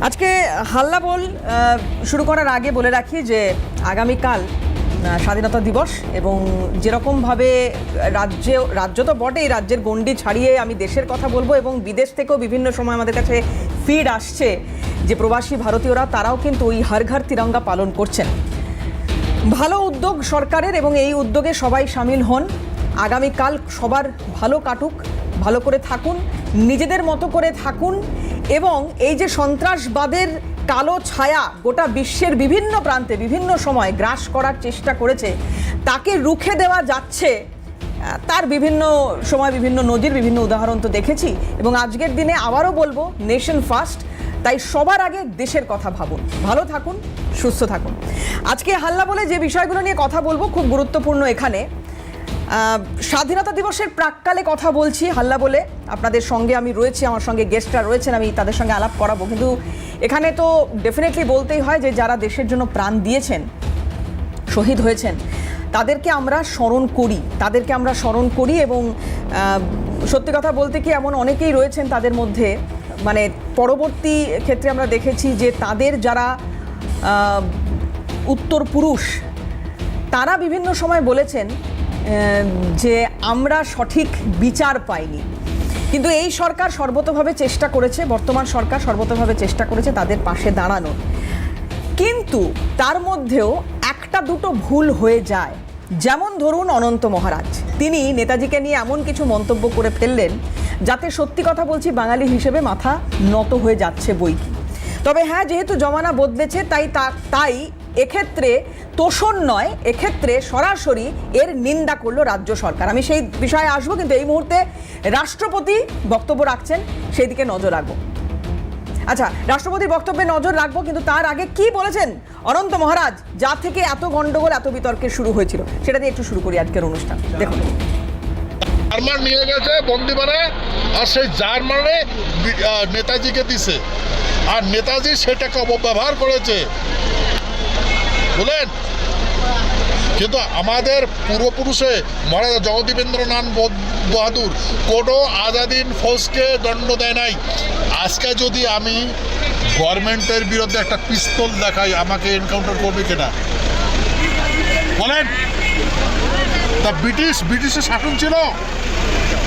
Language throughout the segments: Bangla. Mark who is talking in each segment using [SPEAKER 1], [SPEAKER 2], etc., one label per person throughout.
[SPEAKER 1] আজকে হাল্লা বল শুরু করার আগে বলে রাখি যে আগামীকাল স্বাধীনতা দিবস এবং যেরকমভাবে রাজ্য তো বটেই, রাজ্যের গণ্ডি ছাড়িয়ে আমি দেশের কথা বলবো এবং বিদেশ থেকেও বিভিন্ন সময় আমাদের কাছে ফিড আসছে যে প্রবাসী ভারতীয়রা তারাও কিন্তু ওই হর ঘর তিরঙ্গা পালন করছেন। ভালো উদ্যোগ সরকারের এবং এই উদ্যোগে সবাই সামিল হন। আগামীকাল সবার ভালো কাটুক, ভালো করে থাকুন, নিজেদের মতো করে থাকুন এবং এই যে সন্ত্রাসবাদের কালো ছায়া গোটা বিশ্বের বিভিন্ন প্রান্তে বিভিন্ন সময় গ্রাস করার চেষ্টা করেছে, তাকে রুখে দেওয়া যাচ্ছে তার বিভিন্ন সময় বিভিন্ন নজির, বিভিন্ন উদাহরণ তো দেখেছি এবং আজকের দিনে আবারও বলবো নেশন ফার্স্ট, তাই সবার আগে দেশের কথা ভাবুন। ভালো থাকুন, সুস্থ থাকুন। আজকে হাল্লা বলে যে বিষয়গুলো নিয়ে কথা বলবো খুব গুরুত্বপূর্ণ। এখানে স্বাধীনতা দিবসের প্রাক্কালে কথা বলছি হাল্লা বলে, আপনাদের সঙ্গে আমি রয়েছি, আমার সঙ্গে গেস্টরা রয়েছেন, আমি তাদের সঙ্গে আলাপ করাবো। কিন্তু এখানে তো ডেফিনেটলি বলতেই হয় যে যারা দেশের জন্য প্রাণ দিয়েছেন, শহীদ হয়েছেন, তাদেরকে আমরা স্মরণ করি এবং সত্যি কথা বলতে কি এমন অনেকেই রয়েছেন তাদের মধ্যে, মানে পরবর্তী ক্ষেত্রে আমরা দেখেছি যে তাদের যারা উত্তর পুরুষ তারা বিভিন্ন সময় বলেছেন যে আমরা সঠিক বিচার পাইনি। কিন্তু এই সরকার সর্বতোভাবে চেষ্টা করেছে, বর্তমান সরকার সর্বতোভাবে চেষ্টা করেছে তাদের পাশে দাঁড়ানো, কিন্তু তার মধ্যেও একটা দুটো ভুল হয়ে যায়। যেমন ধরুন অনন্ত মহারাজ, তিনি নেতাজিকে নিয়ে এমন কিছু মন্তব্য করে ফেললেন যাতে সত্যি কথা বলছি বাঙালি হিসেবে মাথা নত হয়ে যাচ্ছে বইকি। তবে হ্যাঁ, যেহেতু জমানা বদলেছে তাই এক্ষেত্রে তোষণ নয়, এক্ষেত্রে সরাসরি এর নিন্দা করলো রাজ্য সরকার। আমি সেই বিষয়ে আসবো, কিন্তু এই মুহূর্তে রাষ্ট্রপতি বক্তব্য রাখছেন, সেই দিকে নজর রাখবো। আচ্ছা, রাষ্ট্রপতির বক্তব্যে নজর রাখবো, কিন্তু তার আগে কি বলেছেন অনন্ত মহারাজ, যা থেকে এত গন্ডগোল এত বিতর্কের শুরু হয়েছিল, সেটা দিয়ে একটু শুরু করি আজকের অনুষ্ঠান। দেখুন,
[SPEAKER 2] জার্মান নিয়ে গেছে বন্দি বানায়, আর সেই জার্মানে নেতাজিকে দিছে, আর নেতাজি সেটাকে অপব্যবহার করেছে বলেন। কিন্তু আমাদের পূর্বপুরুষে মহারাজা জগদীবেন্দ্রনাথ বাহাদুর কোনো আজাদিন ফৌজকে দণ্ড দেয় নাই। আজকে যদি আমি গভর্নমেন্টের বিরুদ্ধে একটা পিস্তল দেখাই, আমাকে এনকাউন্টার করবে কিনা বলেন? তা ব্রিটিশের শাসন ছিল,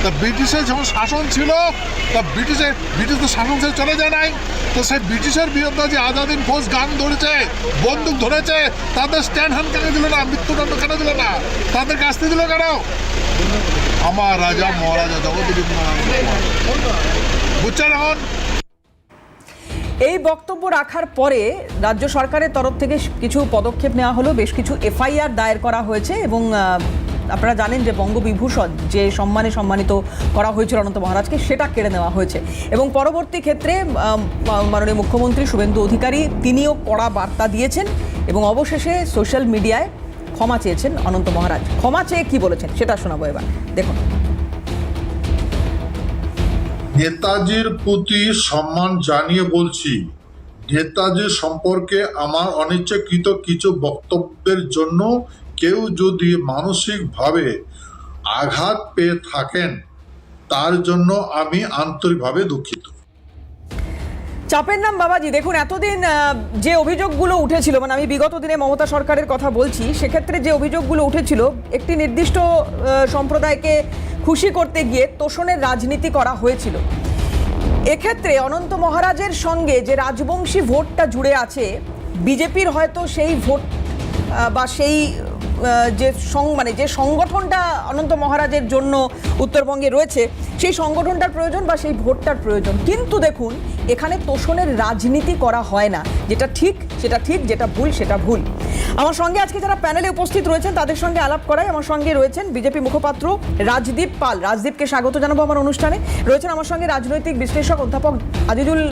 [SPEAKER 2] তা ব্রিটিশের যখন শাসন ছিল তা ব্রিটিশ তো শাসন ছেড়ে চলে যায় নাই। তো সেই ব্রিটিশের বিরুদ্ধে যে আজাদিন ফৌজ গান ধরেছে, বন্দুক ধরেছে, তাদের স্ট্যান্ড হ্যান্ড কেন দিল না, মৃত্যুদণ্ড কেন দিল না, তাদের কাস্তি দিল কেন? আমার রাজা মহারাজা জগদীবেন্দ্রনাথ, বুঝছেন? এখন
[SPEAKER 1] এই বক্তব্য রাখার পরে রাজ্য সরকারের তরফ থেকে কিছু পদক্ষেপ নেওয়া হলো, বেশ কিছু এফআইআর দায়ের করা হয়েছে এবং আপনারা জানেন যে বঙ্গবিভূষণ যে সম্মানে সম্মানিত করা হয়েছিল অনন্ত মহারাজকে, সেটা কেড়ে নেওয়া হয়েছে এবং পরবর্তী ক্ষেত্রে মাননীয় মুখ্যমন্ত্রী শুভেন্দু অধিকারী তিনিও কড়া বার্তা দিয়েছেন এবং অবশেষে সোশ্যাল মিডিয়ায় ক্ষমা চেয়েছেন অনন্ত মহারাজ। ক্ষমা চেয়ে কি বলেছেন সেটা শোনাবো এবার, দেখুন।
[SPEAKER 3] নেতাজির প্রতি সম্মান জানিয়ে বলছি, নেতাজি সম্পর্কে আমার অনিচ্ছাকৃত কিছু বক্তব্যের জন্য কেউ যদি মানসিকভাবে আঘাত পেয়ে থাকেন তার জন্য আমি আন্তরিকভাবে দুঃখিত।
[SPEAKER 1] চাপের নাম বাবাজি। দেখুন, এতদিন যে অভিযোগগুলো উঠেছিল, মানে আমি বিগত দিনে মমতা সরকারের কথা বলছি, সেক্ষেত্রে যে অভিযোগগুলো উঠেছিল একটি নির্দিষ্ট সম্প্রদায়কে খুশি করতে গিয়ে তোষণের রাজনীতি করা হয়েছিল। এক্ষেত্রে অনন্ত মহারাজের সঙ্গে যে রাজবংশী ভোটটা জুড়ে আছে, বিজেপির হয়তো সেই ভোট বা সেই যে সংগঠনটা অনন্ত মহারাজের জন্য উত্তরবঙ্গে রয়েছে, সেই সংগঠনটার প্রয়োজন বা সেই ভোটটার প্রয়োজন। কিন্তু দেখুন, এখানে তোষণের রাজনীতি করা হয় না। যেটা ঠিক সেটা ঠিক, যেটা ভুল সেটা ভুল। আমার সঙ্গে আজকে যারা প্যানেলে উপস্থিত রয়েছেন তাদের সঙ্গে আলাপ করায় আমার সঙ্গে রয়েছেন বিজেপি মুখপাত্র রাজদীপ পাল। রাজদীপকে স্বাগত জানাবো আমার অনুষ্ঠানে। রয়েছেন আমার সঙ্গে রাজনৈতিক বিশ্লেষক অধ্যাপক আজিজুল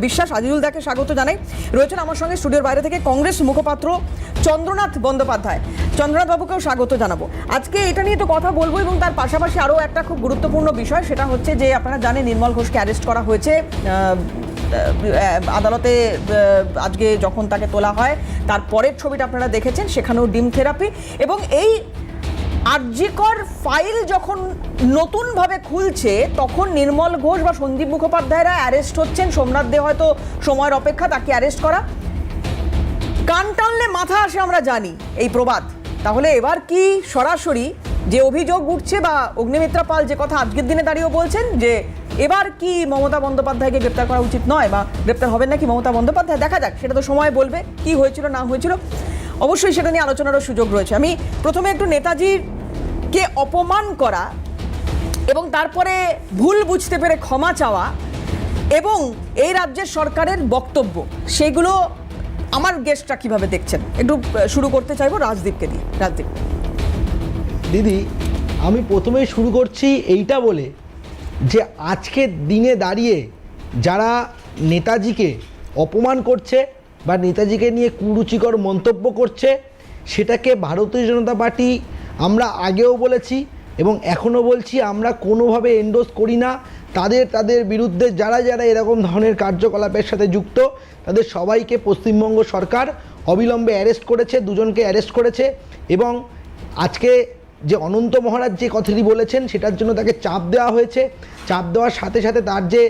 [SPEAKER 1] বিশ্বাস, আজিজুল দাকে স্বাগত জানাই। রয়েছেন আমার সঙ্গে স্টুডিওর বাইরে থেকে কংগ্রেস মুখপাত্র চন্দ্রনাথ বন্দ্যোপাধ্যায়। চন্দ্রনাথ বাবুকেও স্বাগত জানাবো। আজকে এটা নিয়ে তো কথা বলবো এবং তার পাশাপাশি আরও একটা খুব গুরুত্বপূর্ণ বিষয়, সেটা হচ্ছে যে আপনারা জানেন নির্মল ঘোষকে অ্যারেস্ট করা হয়েছে আদালতে। আজকে যখন তাকে তোলা হয় তার পরের ছবিটা আপনারা দেখেছেন, সেখানেও ডিম থেরাপি এবং এই আরজিকর ফাইল যখন নতুনভাবে খুলছে তখন নির্মল ঘোষ বা সন্দীপ মুখোপাধ্যায়রা অ্যারেস্ট হচ্ছেন, সোমনাথ দে হয়তো সময়ের অপেক্ষা তাকে অ্যারেস্ট করা। কান টানলে মাথা আসে আমরা জানি এই প্রবাদ। তাহলে এবার কি সরাসরি যে অভিযোগ উঠছে বা অগ্নিমিত্রা পাল যে কথা আজকের দিনে দাঁড়িয়েও বলছেন যে এবার কি মমতা বন্দ্যোপাধ্যায়কে গ্রেপ্তার করা উচিত নয় বা গ্রেপ্তার হবেন নাকি মমতা বন্দ্যোপাধ্যায়, দেখা যাক, সেটা তো সময় বলবে কি হয়েছিল না হয়েছিল। অবশ্যই সেটা নিয়ে আলোচনারও সুযোগ রয়েছে। আমি প্রথমে একটু নেতাজিকে অপমান করা এবং তারপরে ভুল বুঝতে পেরে ক্ষমা চাওয়া এবং এই রাজ্যের সরকারের বক্তব্য, সেগুলো আমার গেস্টরা কিভাবে দেখছেন একটু শুরু করতে চাইবো রাজদীপকে দিয়ে। রাজদীপ।
[SPEAKER 4] দিদি, আমি প্রথমেই শুরু করছি এইটা বলে যে আজকের দিনে দাঁড়িয়ে যারা নেতাজিকে অপমান করছে বা নেতাজিকে নিয়ে কুরুচিকর মন্তব্য করছে, সেটাকে ভারতীয় জনতা পার্টি, আমরা আগেও বলেছি এবং এখনও বলছি, আমরা কোনোভাবে এন্ডোর্স করি না। তাদের বিরুদ্ধে যারা যারা এরকম ধরনের কার্যকলাপের সাথে যুক্ত তাদের সবাইকে পশ্চিমবঙ্গ সরকার অবিলম্বে অ্যারেস্ট করেছে, দুজনকে অ্যারেস্ট করেছে। এবং আজকে যে অনন্ত মহারাজ যে কথাটি বলেছেন সেটার জন্য তাকে চাপ দেওয়া হয়েছে। চাপ দেওয়ার সাথে সাথে তার যে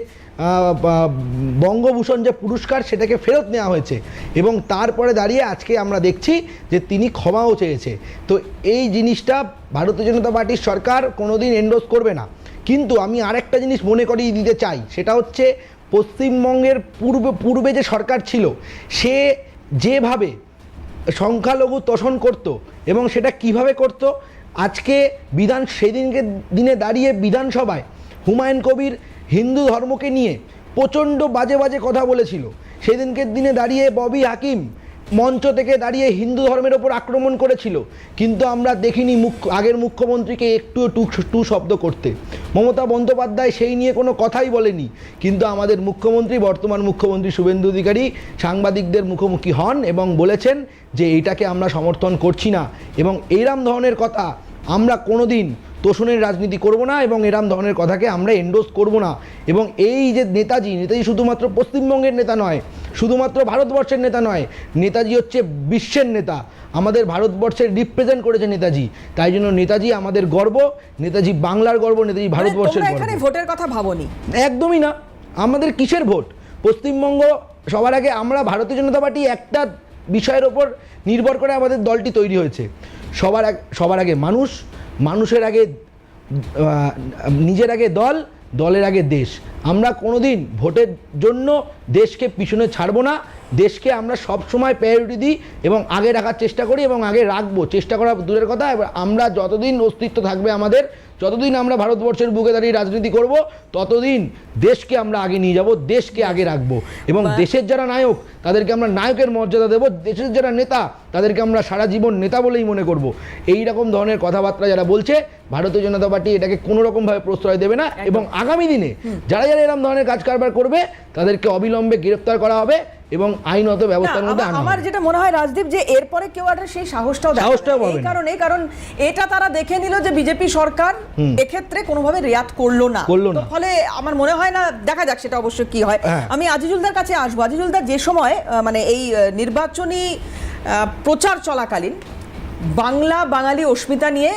[SPEAKER 4] বঙ্গভূষণ যে পুরস্কার সেটাকে ফেরত নেওয়া হয়েছে এবং তারপরে দাঁড়িয়ে আজকে আমরা দেখছি যে তিনি ক্ষমাও চেয়েছে। তো এই জিনিসটা ভারতীয় জনতা পার্টির সরকার কোনোদিন এন্ডোর্স করবে না। কিন্তু আমি আরেকটা জিনিস মনে করিয়ে দিতে চাই, সেটা হচ্ছে পশ্চিমবঙ্গের পূর্বে যে সরকার ছিল সে যেভাবে সংখ্যালঘু তোষণ করত এবং সেটা কিভাবে করত, আজকে সেদিনকে দিনে দাঁড়িয়ে বিধানসভায় হুমায়ুন কবির হিন্দু ধর্মকে নিয়ে প্রচণ্ড বাজে বাজে কথা বলেছিল। সেদিনকে দিনে দাঁড়িয়ে ববি হাকিম মঞ্চ থেকে দাঁড়িয়ে হিন্দু ধর্মের ওপর আক্রমণ করেছিল, কিন্তু আমরা দেখিনি আগের মুখ্যমন্ত্রীকে একটুও টু শব্দ করতে। মমতা বন্দ্যোপাধ্যায় সেই নিয়ে কোনো কথাই বলেনি, কিন্তু আমাদের মুখ্যমন্ত্রী, বর্তমান মুখ্যমন্ত্রী শুভেন্দু অধিকারী সাংবাদিকদের মুখোমুখি হন এবং বলেছেন যে এইটাকে আমরা সমর্থন করছি না এবং এইরকম ধরনের কথা আমরা কোনোদিন তোষণের রাজনীতি করব না এবং এরম ধরনের কথাকে আমরা এন্ডোর্স করব না। এবং এই যে নেতাজি শুধুমাত্র পশ্চিমবঙ্গের নেতা নয়, শুধুমাত্র ভারতবর্ষের নেতা নয়, নেতাজি হচ্ছে বিশ্বের নেতা। আমাদের ভারতবর্ষের রিপ্রেজেন্ট করেছে নেতাজি, তাই জন্য নেতাজি আমাদের গর্ব, নেতাজি বাংলার গর্ব, নেতাজি ভারতবর্ষের গর্ব।
[SPEAKER 1] এখানে ভোটের কথা ভাবনি? একদমই
[SPEAKER 4] না। আমাদের কিসের ভোট? পশ্চিমবঙ্গ সবার আগে আমরা ভারতীয় জনতা পার্টি একটা বিষয়ের ওপর নির্ভর করে আমাদের দলটি তৈরি হয়েছে। সবার আগে মানুষ, মানুষের আগে নিজের আগে দল, দলের আগে দেশ। আমরা কোনোদিন ভোটের জন্য দেশকে পিছনে ছাড়বো না। দেশকে আমরা সব সময় প্রায়োরিটি দিই এবং আগে রাখার চেষ্টা করি এবং আগে রাখবো। চেষ্টা করা দূরের কথা, এবার আমরা যতদিন অস্তিত্ব থাকবে আমাদের, যতদিন আমরা ভারতবর্ষের বুকে দাঁড়িয়ে রাজনীতি করব, ততদিন দেশকে আমরা আগে নিয়ে যাব, দেশকে আগে রাখবো এবং দেশের যারা নায়ক তাদেরকে আমরা নায়কের মর্যাদা দেব, দেশের যারা নেতা তাদেরকে আমরা সারা জীবন নেতা বলেই মনে করব। এই রকম ধরনের কথাবার্তা যারা বলছে, ভারতীয় জনতা পার্টি এটাকে কোনো রকমভাবে প্রশ্রয় দেবে না এবং আগামী দিনে যারা যারা এরকম ধরনের কাজ কারবার করবে তাদেরকে অবিলম্বে গ্রেফতার করা হবে এবং আইনত ব্যবস্থার মধ্যে আনা হবে।
[SPEAKER 1] আমার যেটা মনে হয় রাজদীপ, যে এরপরে কেউ আর সেই সাহসটাও দেখাবে না, কারণ এটা তারা দেখে নিল যে বিজেপি সরকার এক্ষেত্রে কোনোভাবে রিয়াক্ট করলো না। ফলে আমার মনে হয় না, দেখা যাক সেটা অবশ্য কি হয়। আমি আজিজুলদার কাছে আসবো। আজিজুলদার, যে সময় মানে এই নির্বাচনী প্রচার চলাকালীন বাংলা বাঙালি অস্মিতা নিয়ে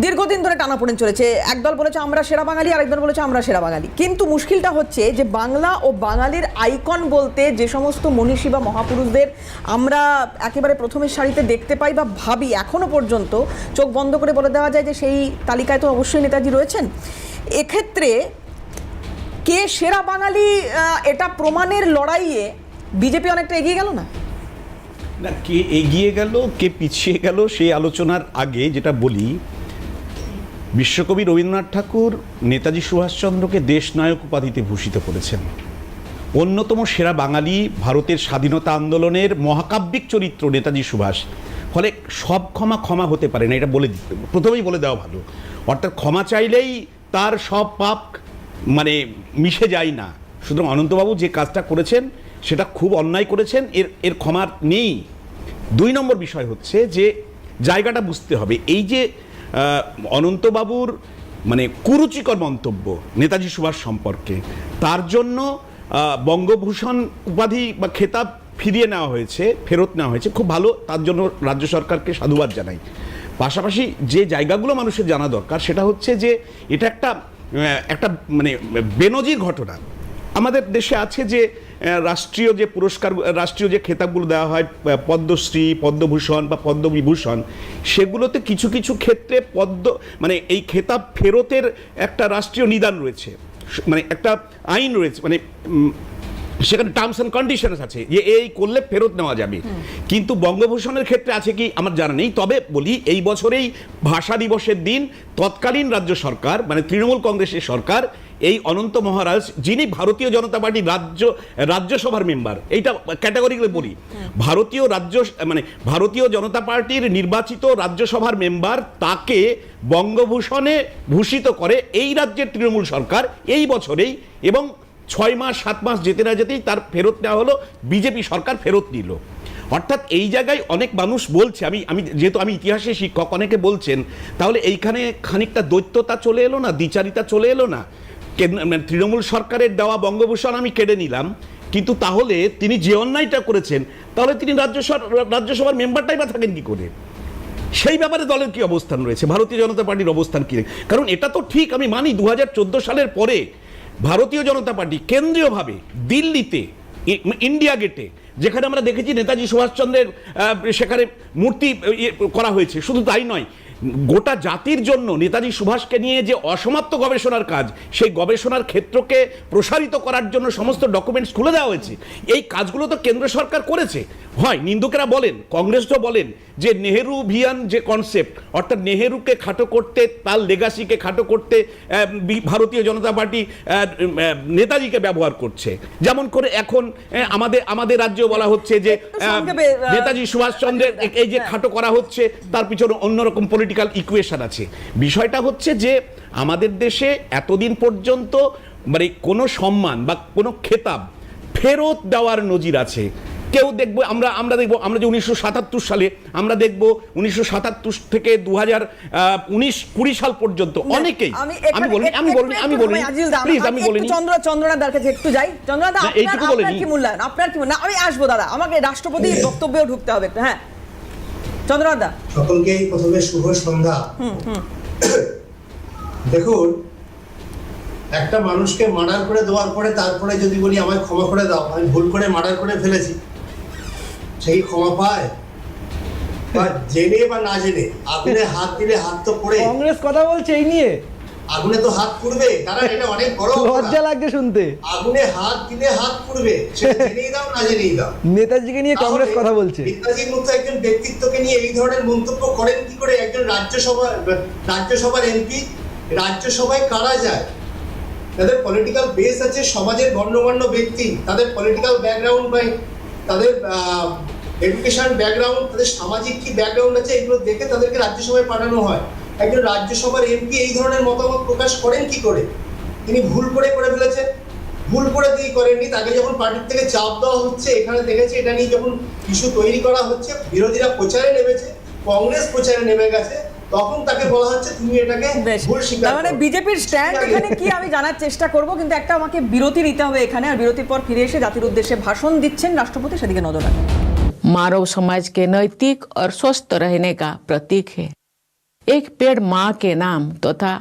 [SPEAKER 1] দীর্ঘদিন ধরে টানাপোড়েন চলেছে, একদল বলেছে আমরা সেরা বাঙালি, আরেকদল বলেছে আমরা সেরা বাঙালি। কিন্তু মুশকিলটা হচ্ছে যে বাংলা ও বাঙালির আইকন বলতে যে সমস্ত মনীষী বা মহাপুরুষদের আমরা একেবারে প্রথমের সারিতে দেখতে পাই বা ভাবি, এখনো পর্যন্ত চোখ বন্ধ করে বলে দেওয়া যায় যে সেই তালিকায় তো অবশ্যই নেতাজি রয়েছেন। এক্ষেত্রে কে সেরা বাঙালি এটা প্রমাণের লড়াইয়ে বিজেপি অনেকটা এগিয়ে গেল না?
[SPEAKER 5] না, কে এগিয়ে গেল কে পিছিয়ে গেল সেই আলোচনার আগে যেটা বলি, বিশ্বকবি রবীন্দ্রনাথ ঠাকুর নেতাজি সুভাষচন্দ্রকে দেশনায়ক উপাধিতে ভূষিত করেছেন। অন্যতম সেরা বাঙালি, ভারতের স্বাধীনতা আন্দোলনের মহাকাব্যিক চরিত্র নেতাজি সুভাষ। ফলে সব ক্ষমা হতে পারে না, এটা প্রথমেই বলে দেওয়া ভালো। অর্থাৎ ক্ষমা চাইলেই তার সব পাপ মানে মিশে যায় না। সুতরাং অনন্তবাবু যে কাজটা করেছেন সেটা খুব অন্যায় করেছেন, এর ক্ষমা নেই। 2 নম্বর বিষয় হচ্ছে যে জায়গাটা বুঝতে হবে। এই যে অনন্তবাবুর মানে কুরুচিকর মন্তব্য নেতাজি সুভাষ সম্পর্কে, তার জন্য বঙ্গভূষণ উপাধি বা খেতাব ফেরত নেওয়া হয়েছে, খুব ভালো, তার জন্য রাজ্য সরকারকে সাধুবাদ জানাই। পাশাপাশি যে জায়গাগুলো মানুষের জানা দরকার সেটা হচ্ছে যে এটা একটা মানে বেনজির ঘটনা। আমাদের দেশে আছে যে রাষ্ট্রীয় যে পুরস্কার, রাষ্ট্রীয় যে খেতাবগুলো দেওয়া হয়, পদ্মশ্রী, পদ্মভূষণ বা পদ্মবিভূষণ, সেগুলোতে কিছু কিছু ক্ষেত্রে মানে এই খেতাব ফেরতের একটা রাষ্ট্রীয় নিদান রয়েছে, মানে একটা আইন রয়েছে, মানে সেখানে টার্মস অ্যান্ড কন্ডিশনস আছে যে এই করলে ফেরত নেওয়া যাবে। কিন্তু বঙ্গভূষণের ক্ষেত্রে আছে কি আমার জানা নেই। তবে বলি, এই বছরেই ভাষা দিবসের দিন তৎকালীন রাজ্য সরকার, মানে তৃণমূল কংগ্রেসের সরকার, এই অনন্ত মহারাজ, যিনি ভারতীয় জনতা পার্টির রাজ্যসভার মেম্বার, এইটা ক্যাটাগরিক্যালি বলি, ভারতীয় জনতা পার্টির নির্বাচিত রাজ্যসভার মেম্বার, তাকে বঙ্গভূষণে ভূষিত করে এই রাজ্যের তৃণমূল সরকার এই বছরেই, এবং 6 মাস 7 মাস যেতে না যেতেই তার ফেরত নেওয়া হলো, বিজেপি সরকার ফেরত নিল। অর্থাৎ এই জায়গায় অনেক মানুষ বলছে, আমি যেহেতু আমি ইতিহাসের শিক্ষক, অনেকে বলছেন তাহলে এইখানে খানিকটা দৈত্যতা চলে এলো না, দ্বিচারিতা চলে এলো না? তৃণমূল সরকারের দেওয়া বঙ্গভূষণ আমি কেড়ে নিলাম, কিন্তু তাহলে তিনি যে অন্যায়টা করেছেন, তাহলে তিনি রাজ্যসভার মেম্বারটাই বা থাকেন কি করে? সেই ব্যাপারে দলের কি অবস্থান রয়েছে, ভারতীয় জনতা পার্টির অবস্থান কি? কারণ এটা তো ঠিক, আমি মানি 2014 সালের পরে ভারতীয় জনতা পার্টি কেন্দ্রীয়ভাবে দিল্লিতে ইন্ডিয়া গেটে, যেখানে আমরা দেখেছি নেতাজি সুভাষচন্দ্রের সেখানে মূর্তি করা হয়েছে, শুধু তাই নয়, গোটা জাতির জন্য নেতাজি সুভাষকে নিয়ে যে অসমাপ্ত গবেষণার কাজ, সেই গবেষণার ক্ষেত্রকে প্রসারিত করার জন্য সমস্ত ডকুমেন্টস খুলে দেওয়া হয়েছে। এই কাজগুলো তো কেন্দ্র সরকার করেছে। হয় নিন্দুকেরা বলেন, কংগ্রেসও বলেন যে নেহেরু ভিয়ান যে কনসেপ্ট, অর্থাৎ নেহেরুকে খাটো করতে, তার লেগাসিকে খাটো করতে ভারতীয় জনতা পার্টি নেতাজিকে ব্যবহার করছে। যেমন করে এখন আমাদের রাজ্যেও বলা হচ্ছে যে নেতাজি সুভাষচন্দ্রের এই যে খাটো করা হচ্ছে, তার পিছনে অন্যরকম পলিটিক্যাল ইকুয়েশন আছে। বিষয়টা হচ্ছে যে আমাদের দেশে এতদিন পর্যন্ত মানে কোনো সম্মান বা কোনো খেতাব ফেরত দেওয়ার নজির আছে। কেউ দেখবো, আমরা দেখবো, আমরা যে 1977 সালে আমরা দেখবো 1977 থেকে 2019-20 সাল পর্যন্ত অনেকেই,
[SPEAKER 1] চন্দ্রনাথ কাছে একটু যাই। চন্দ্রনাথ, আপনার কি মূল্যায়ন, আপনার কি মূল্যায়ন? আমি আসবো দাদা, আমাকে রাষ্ট্রপতির বক্তব্যেও ঢুকতে হবে একটু। হ্যাঁ চন্দ্রনাথ দা,
[SPEAKER 6] সকলকেই প্রথমে শুভ সন্ধ্যা। দেখুন, একটা মানুষকে মার্ডার করে দেওয়ার পরে তারপরে যদি বলি আমায় ক্ষমা করে দাও, আমি ভুল করে মার্ডার করে ফেলেছি, সে কি ক্ষমা পায়? বা জেনে বা না জেনে আগুনে হাত দিলে হাত তো পড়ে।
[SPEAKER 4] কংগ্রেস কথা বলছে এই নিয়ে,
[SPEAKER 6] আগুনে তো হাত পুড়বে, কারণ এটা অনেক বড়
[SPEAKER 4] লজ্জা লাগছে শুনতে।
[SPEAKER 6] আগুনে হাত দিলে হাত পুড়বে, সেটা জেনেই দাও না জেনেই দাও।
[SPEAKER 4] নেতাজিকে নিয়ে কংগ্রেস কথা বলছে।
[SPEAKER 6] নেতাজির মতো একজন ব্যক্তিত্বকে নিয়ে এই ধরনের মন্তব্য করেন কি করে একজন রাজ্যসভার এমপি? রাজ্যসভায় কারা যায়? তাদের পলিটিক্যাল বেস আছে, সমাজের গণ্যমান্য ব্যক্তি, তাদের পলিটিক্যাল ব্যাকগ্রাউন্ড বা তাদের এডুকেশন ব্যাকগ্রাউন্ড, তাদের সামাজিক কি ব্যাকগ্রাউন্ড আছে, এগুলো দেখে তাদেরকে রাজ্যসভায় পাঠানো হয়। একজন রাজ্যসভার এমপি এই ধরনের মতামত প্রকাশ করেন কি করে? তিনি ভুল করে ফেলেছেন। ভুল করে দিয়ে করেননি, তাকে যখন পার্টির থেকে চাপ দেওয়া হচ্ছে, এখানে দেখেছি এটা নিয়ে যখন ইস্যু তৈরি করা হচ্ছে, বিরোধীরা প্রচারে নেমেছে, কংগ্রেস প্রচারে নেমে গেছে, তখন তাকে বলা হচ্ছে তুমি এটাকে ভুল স্বীকার করো।
[SPEAKER 1] মানে বিজেপির স্ট্যান্ড এখানে কি আমি জানার চেষ্টা করব, কিন্তু একটা আমাকে বিরতি নিতে হবে এখানে, আর বিরতির পর ফিরে এসে জাতির উদ্দেশ্যে ভাষণ দিচ্ছেন রাষ্ট্রপতি, সেদিকে নজর রাখবেন।
[SPEAKER 7] मानव समाज के नैतिक और स्वस्थ रहने का प्रतीक है। एक पेड़ माँ के नाम तथा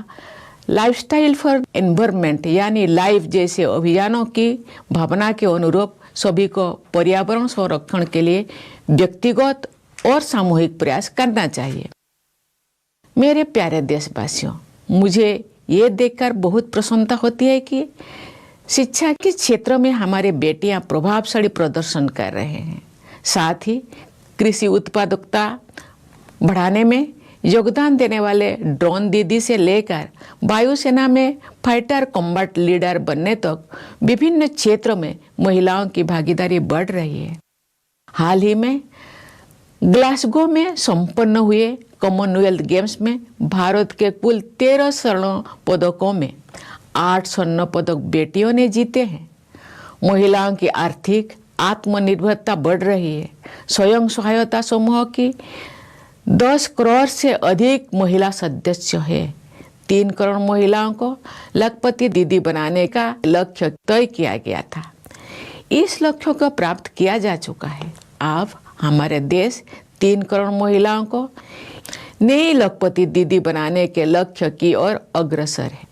[SPEAKER 7] लाइफस्टाइल फॉर एनवायरनमेंट यानी लाइफ जैसे अभियानों की भावना के अनुरूप सभी को पर्यावरण संरक्षण के लिए व्यक्तिगत और सामूहिक प्रयास करना चाहिए। मेरे प्यारे देशवासियों, मुझे ये देखकर बहुत प्रसन्नता होती है कि शिक्षा के क्षेत्र में हमारे बेटियां प्रभावशाली प्रदर्शन कर रहे हैं। साथ ही कृषि उत्पादकता बढ़ाने में योगदान देने वाले ड्रोन दीदी से लेकर वायुसेना में फाइटर कॉम्बैट लीडर बनने तक विभिन्न क्षेत्रों में महिलाओं की भागीदारी बढ़ रही है। हाल ही में ग्लासगो में संपन्न हुए कॉमनवेल्थ गेम्स में भारत के कुल 13 स्वर्ण पदकों में 8 स्वर्ण पदक बेटियों ने जीते हैं। महिलाओं की आर्थिक आत्मनिर्भरता बढ़ रही है। स्वयं सहायता समूह की 10 करोड़ से अधिक महिला सदस्य है। 3 करोड़ महिलाओं को लखपति दीदी बनाने का लक्ष्य तय किया गया था। इस लक्ष्य को प्राप्त किया जा चुका है। अब हमारे देश 3 करोड़ महिलाओं को नई लखपति दीदी बनाने के लक्ष्य की ओर अग्रसर है।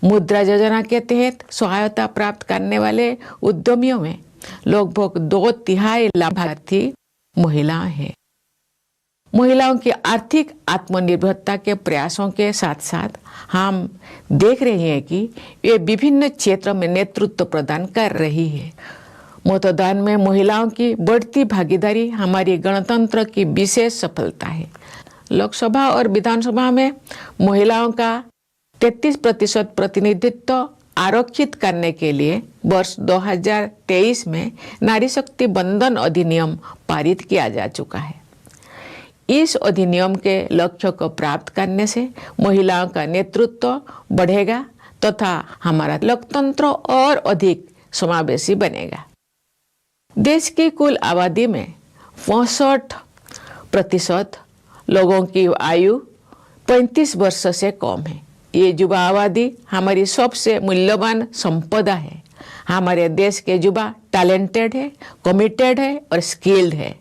[SPEAKER 7] मुद्रा योजना के तहत सहायता प्राप्त करने वाले उद्यमियों में लगभग 2/3 लाभार्थी महिलाएं हैं। महिलाओं की आर्थिक आत्मनिर्भरता के प्रयासों के साथ साथ हम देख रहे हैं कि वे विभिन्न क्षेत्रों में नेतृत्व प्रदान कर रही है। मतदान में महिलाओं की बढ़ती भागीदारी हमारी गणतंत्र की विशेष सफलता है। लोकसभा और विधानसभा में महिलाओं का 33% प्रतिनिधित्व आरक्षित करने के लिए वर्ष 2023 में नारी शक्ति बंधन अधिनियम पारित किया जा चुका है। इस अधिनियम के लक्ष्य को प्राप्त करने से महिलाओं का नेतृत्व बढ़ेगा तथा हमारा लोकतंत्र और अधिक समावेशी बनेगा। देश की कुल आबादी में 65% लोगों की आयु 35 वर्ष से कम है। ये युवा आबादी हमारी सबसे मूल्यवान संपदा है। हमारे देश के युवा टैलेंटेड है, कमिटेड है और स्किल्ड है।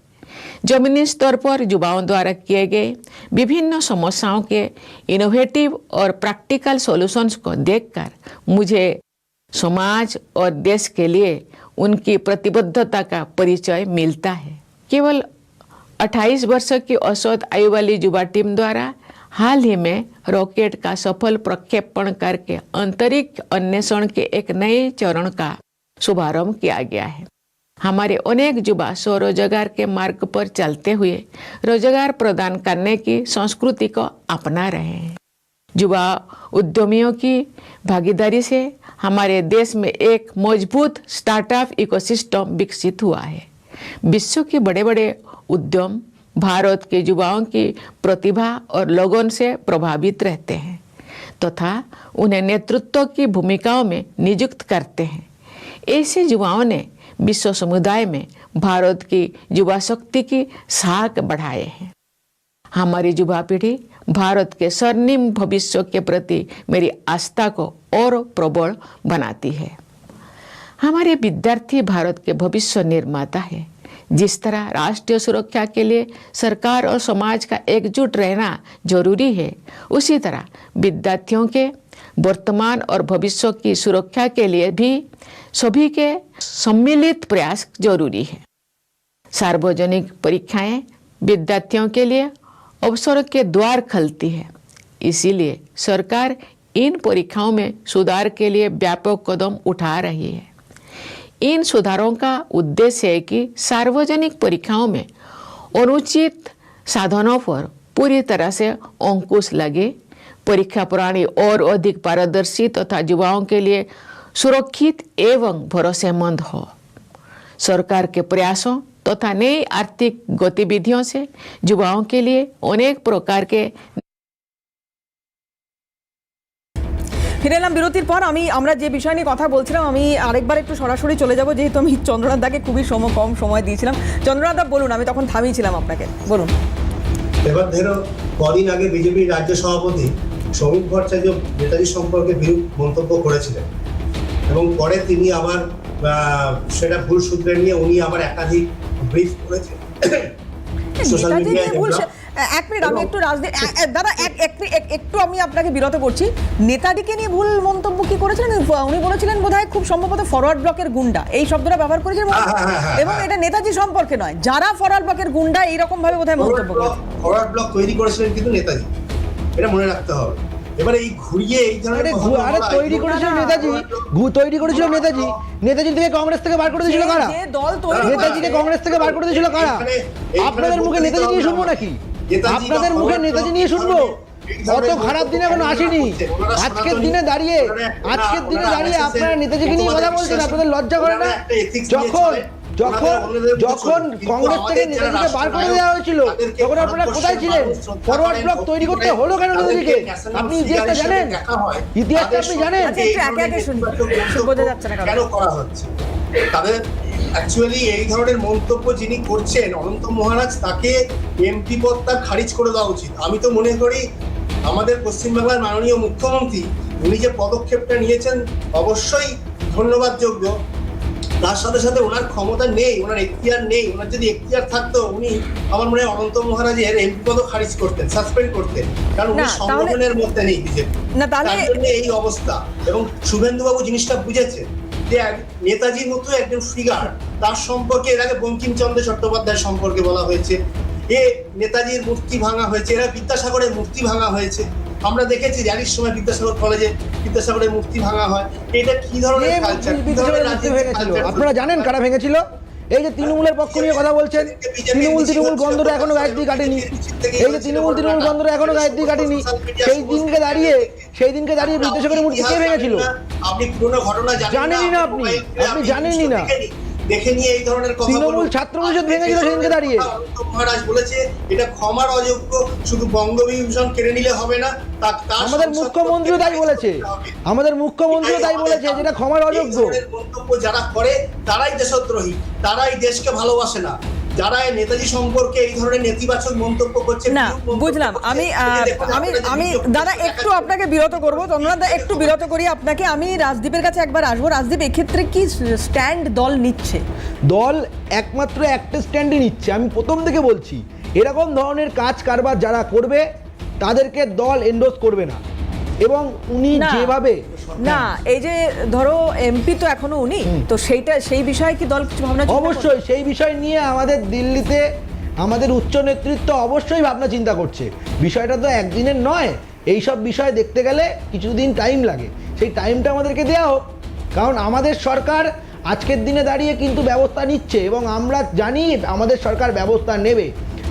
[SPEAKER 7] जमीनी स्तर पर युवाओं द्वारा किए गए विभिन्न समस्याओं के इनोवेटिव और प्रैक्टिकल सॉल्यूशंस को देखकर मुझे समाज और देश के लिए उनकी प्रतिबद्धता का परिचय मिलता है। केवल 28 वर्ष की औसत आयु वाली युवा टीम द्वारा हाल ही में रॉकेट का सफल प्रक्षेपण करके अंतरिक्ष अन्वेषण के एक नए चरण का शुभारंभ किया गया है। हमारे अनेक युवा स्वरोजगार के मार्ग पर चलते हुए रोजगार प्रदान करने की संस्कृति को अपना रहे हैं। युवा उद्यमियों की भागीदारी से हमारे देश में एक मजबूत स्टार्टअप इकोसिस्टम विकसित हुआ है। विश्व के बड़े बड़े उद्यम भारत के युवाओं की प्रतिभा और लगन से प्रभावित रहते हैं तथा उन्हें नेतृत्व की भूमिकाओं में नियुक्त करते हैं। ऐसे युवाओं ने विश्व समुदाय में भारत की युवा शक्ति की साख बढ़ाए हैं। हमारी युवा पीढ़ी भारत के स्वर्णिम भविष्य के प्रति मेरी आस्था को और प्रबल बनाती है। हमारे विद्यार्थी भारत के भविष्य निर्माता है। जिस तरह राष्ट्रीय सुरक्षा के लिए सरकार और समाज का एकजुट रहना जरूरी है, उसी तरह विद्यार्थियों के वर्तमान और भविष्य की सुरक्षा के लिए भी सभी के सम्मिलित प्रयास जरूरी है। सार्वजनिक परीक्षाएं विद्यार्थियों के लिए अवसर के द्वार खोलती है। इसीलिए सरकार इन परीक्षाओं में सुधार के लिए व्यापक कदम उठा रही है। इन सुधारों का उद्देश्य है कि सार्वजनिक परीक्षाओं में अनुचित साधनों पर पूरी तरह से अंकुश लगे, परीक्षा प्रणाली और अधिक पारदर्शी तथा युवाओं के लिए सुरक्षित एवं भरोसेमंद हो। सरकार के प्रयासों तथा नई आर्थिक गतिविधियों से युवाओं के लिए अनेक प्रकार के
[SPEAKER 1] ফিরে এলাম বিরতির পর। আমরা যে বিষয় নিয়ে কথা বলছিলাম, আমি আরেকবার একটু সরাসরি চলে যাব, যেহেতু আমি চন্দ্রনাথ দাকে খুবই কম সময় দিয়েছিলাম। চন্দ্রনাথ দা বলুন, আমি তখন থামিয়েছিলাম আপনাকে, বলুন।
[SPEAKER 6] এবার ধরো কদিন আগে বিজেপির রাজ্য সভাপতি শ্রমিক ভট্টাচার্য নেতাজি সম্পর্কে বিরূপ মন্তব্য করেছিলেন এবং পরে তিনি আবার সেটা ভুল শুধরে নিয়ে উনি আবার একাধিক ব্রিফ করেছেন সোশ্যাল মিডিয়ায়।
[SPEAKER 1] এক মিনিট, আমি একটু দাদা একটু আমি আপনাকে বিরত করছি। নেতাজিকে নিয়ে ভুল মন্তব্য কি করেছিলেন? উনি বলেছিলেন বোধহয় খুব সম্ভবত ফরওয়ার্ড ব্লকের গুন্ডা, এই শব্দটা ব্যবহার করেছিলেন এবং এটা নেতাজি সম্পর্কে নয়, যারা ফরওয়ার্ড ব্লকের গুন্ডা এইরকম ভাবে বোধহয় মন্তব্য করেছেন।
[SPEAKER 6] ফরওয়ার্ড ব্লক তৈরি করেছিলেন কিন্তু নেতাজি, এটা মনে রাখতে হবে। এবারে এই ঘুরিয়ে এই ধরনের
[SPEAKER 4] তৈরি করেছিল নেতাজি, তৈরি করেছিল নেতাজি। নেতাজি থেকে কংগ্রেস থেকে বার করে দিয়েছিল কারা? নেতাজিকে কংগ্রেস থেকে বার করে দিয়েছিল কারা? আপনাদের মুখে নেতাজি নিয়ে শুনবো নাকি? আপনাদের মুখে নেতাজি নিয়ে শুনবো? অত খারাপ দিনে এখনো আসেনি। আজকের দিনে দাঁড়িয়ে আপনারা নেতাজিকে নিয়ে কথা বলছেন, আপনাদের লজ্জা করে না? যখন কংগ্রেস থেকে নেতাজিকে বার করে দেওয়া হয়েছিল তখন আপনারা কোথায় ছিলেন? ফরওয়ার্ড ব্লক তৈরি করতে হলো কেন নেতাজিকে? আপনি ইতিহাসটা জানেন? ইতিহাসটা আপনি জানেন?
[SPEAKER 6] কেন করা হচ্ছে তাদের? অ্যাকচুয়ালি এই ধরনের মন্তব্য যিনি করছেন অনন্ত মহারাজ, তাকে এমপি পদ তার খারিজ করে দেওয়া উচিত। আমি তো মনে করি আমাদের পশ্চিমবাংলার মাননীয় মুখ্যমন্ত্রী উনি যে পদক্ষেপটা নিয়েছেন অবশ্যই ধন্যবাদযোগ্য, তার সাথে সাথে ওনার ক্ষমতা নেই, ওনার এখতিয়ার নেই। ওনার যদি এখতিয়ার থাকতো উনি আমার মনে হয় অনন্ত মহারাজের এমপি পদ খারিজ করতেন, সাসপেন্ড করতেন, কারণ উনি
[SPEAKER 1] না, তাহলে-
[SPEAKER 6] সংগঠনের মধ্যে নেই বিজেপি।
[SPEAKER 1] না, তাহলে-
[SPEAKER 6] তার জন্য এই অবস্থা। এবং শুভেন্দুবাবু জিনিসটা বুঝেছেন যে নেতাজির মতো একজন ফিগার, তার সম্পর্কে এর আগে বঙ্কিমচন্দ্র চট্টোপাধ্যায়ের সম্পর্কে বলা হয়েছে, নেতাজির মূর্তি ভাঙা হয়েছে, এরা বিদ্যাসাগরের মূর্তি ভাঙা হয়েছে। আমরা দেখেছি র্যালির সময় বিদ্যাসাগর কলেজে বিদ্যাসাগরের মূর্তি ভাঙা হয়। এটা কি ধরনের কালচার, কি ধরনের রাজনীতি
[SPEAKER 4] ভেঙেছিল
[SPEAKER 6] culture?
[SPEAKER 4] আপনারা জানেন কারা ভেঙেছিল? এই যে তৃণমূলের পক্ষ নিয়ে কথা বলছেন, তৃণমূল গন্ধটা এখনো গায়ের দিয়ে কাটেনি। এই যে তৃণমূল গন্ধটা এখনো গায়ের দিয়ে কাটেনি। সেই দিনকে দাঁড়িয়ে বিদ্যাসাগরের মূর্তি কে ভেঙেছিল?
[SPEAKER 6] আপনি পুরনো ঘটনা
[SPEAKER 4] জানেনই না আপনি জানেনই না।
[SPEAKER 6] দেখে নিয়ে এই ধরনের কথা
[SPEAKER 4] তৃণমূল
[SPEAKER 6] বলুন।
[SPEAKER 4] ছাত্র পরিষদ ভেঙেছিল সেদিনকে দাঁড়িয়ে।
[SPEAKER 6] অনন্ত মহারাজ বলেছে এটা ক্ষমার অযোগ্য, শুধু বঙ্গবিভূষণ কেড়ে নিলে হবে না, তার
[SPEAKER 4] আমাদের
[SPEAKER 6] সংসদ
[SPEAKER 4] মুখ্যমন্ত্রীও তাই বলেছে, যেটা ক্ষমার অযোগ্য।
[SPEAKER 6] এই ধরনের মন্তব্য যারা করে তারাই দেশদ্রোহী, তারাই দেশকে ভালোবাসে না। যারা নেতাজি সম্পর্কে এই ধরনের নেতিবাচক মন্তব্য করছে,
[SPEAKER 1] না,
[SPEAKER 6] বিরূপ মন্তব্য
[SPEAKER 1] বুঝলাম।
[SPEAKER 6] করছে,
[SPEAKER 1] আমি
[SPEAKER 6] এই যে দেখুন
[SPEAKER 1] আমি
[SPEAKER 6] আপনারা যে
[SPEAKER 1] আমি
[SPEAKER 6] বিজ্ঞপ্তি
[SPEAKER 1] দাদা একটু আপনাকে বিরত করবো, চন্দ্রনাথ দা একটু বিরত করি আপনাকে। আমি রাজদীপের কাছে একবার আসবো। রাজদীপ, এক্ষেত্রে কি স্ট্যান্ড দল নিচ্ছে?
[SPEAKER 4] দল একমাত্র একটা স্ট্যান্ডই নিচ্ছে। আমি প্রথম থেকে বলছি, এরকম ধরনের কাজ কারবার যারা করবে তাদেরকে দল এন্ডোর্স করবে না। এবং উনি
[SPEAKER 1] না,
[SPEAKER 4] যেভাবে
[SPEAKER 1] না, এই যে ধরো এমপি তো এখনো উনি, তো সেই বিষয়ে কি দল কিছু ভাবনা চিন্তা করছে?
[SPEAKER 4] অবশ্যই সেই বিষয় নিয়ে আমাদের দিল্লিতে আমাদের উচ্চ নেতৃত্ব অবশ্যই ভাবনা চিন্তা করছে। বিষয়টা তো একদিনের নয়, এই সব বিষয় দেখতে গেলে কিছুদিন টাইম লাগে। সেই টাইমটা আমাদেরকে দেওয়া হোক, কারণ আমাদের সরকার আজকের দিনে দাঁড়িয়ে কিন্তু ব্যবস্থা নিচ্ছে এবং আমরা জানি আমাদের সরকার ব্যবস্থা নেবে।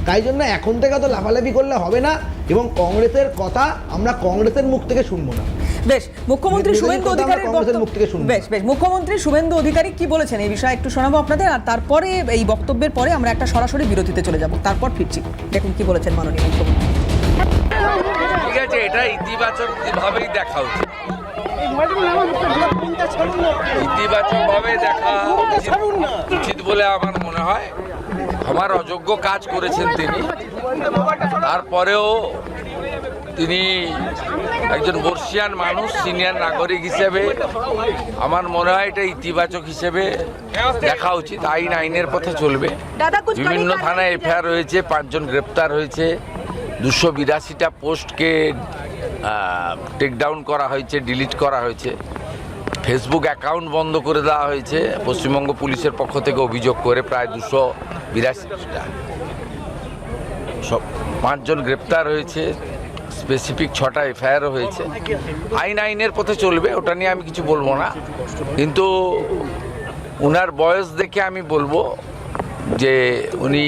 [SPEAKER 4] তাই জন্য এখন থেকে তো লাফালাফি করলে হবে না, এবং কংগ্রেসের কথা আমরা কংগ্রেসের মুখ থেকে শুনবো না।
[SPEAKER 1] বেশ, মুখ্যমন্ত্রী শুভেন্দু অধিকারীর
[SPEAKER 4] কংগ্রেসের মুখ থেকে শুনবো।
[SPEAKER 1] বেশ, মুখ্যমন্ত্রী শুভেন্দু অধিকারী কি বলেছেন এই বিষয়ে একটু শোনাবো আপনাদের, আর তারপরে এই বক্তব্যের পরে আমরা একটা সরাসরি বিরতিতে চলে যাব, তারপর ফিরছি। দেখুন কি বলেছেন মাননীয় মুখ্যমন্ত্রী।
[SPEAKER 8] ঠিক আছে, এটা ইতিবাচক ভাবেই দেখা উচিত, ইতিবাচক ভাবে দেখা উচিত বলে আমার মনে হয়। আমার অযোগ্য কাজ করেছেন তিনি, তারপরেও তিনি একজন বর্ষিয়ান মানুষ, সিনিয়র নাগরিক হিসেবে আমার মনে হয় এটা ইতিবাচক হিসেবে দেখা উচিত। আইনের পথে চলবে। বিভিন্ন থানায় এফআইআর হয়েছে, 5 জন গ্রেপ্তার হয়েছে, 282টা পোস্টকে টেকডাউন করা হয়েছে, ডিলিট করা হয়েছে, ফেসবুক অ্যাকাউন্ট বন্ধ করে দেওয়া হয়েছে পশ্চিমবঙ্গ পুলিশের পক্ষ থেকে অভিযোগ করে প্রায় 282টা। 5 জন গ্রেপ্তার হয়েছে, স্পেসিফিক 6টা এফআইআরও হয়েছে। আইনের পথে চলবে, ওটা নিয়ে আমি কিছু বলবো না। কিন্তু ওনার বয়স দেখে আমি বলবো যে উনি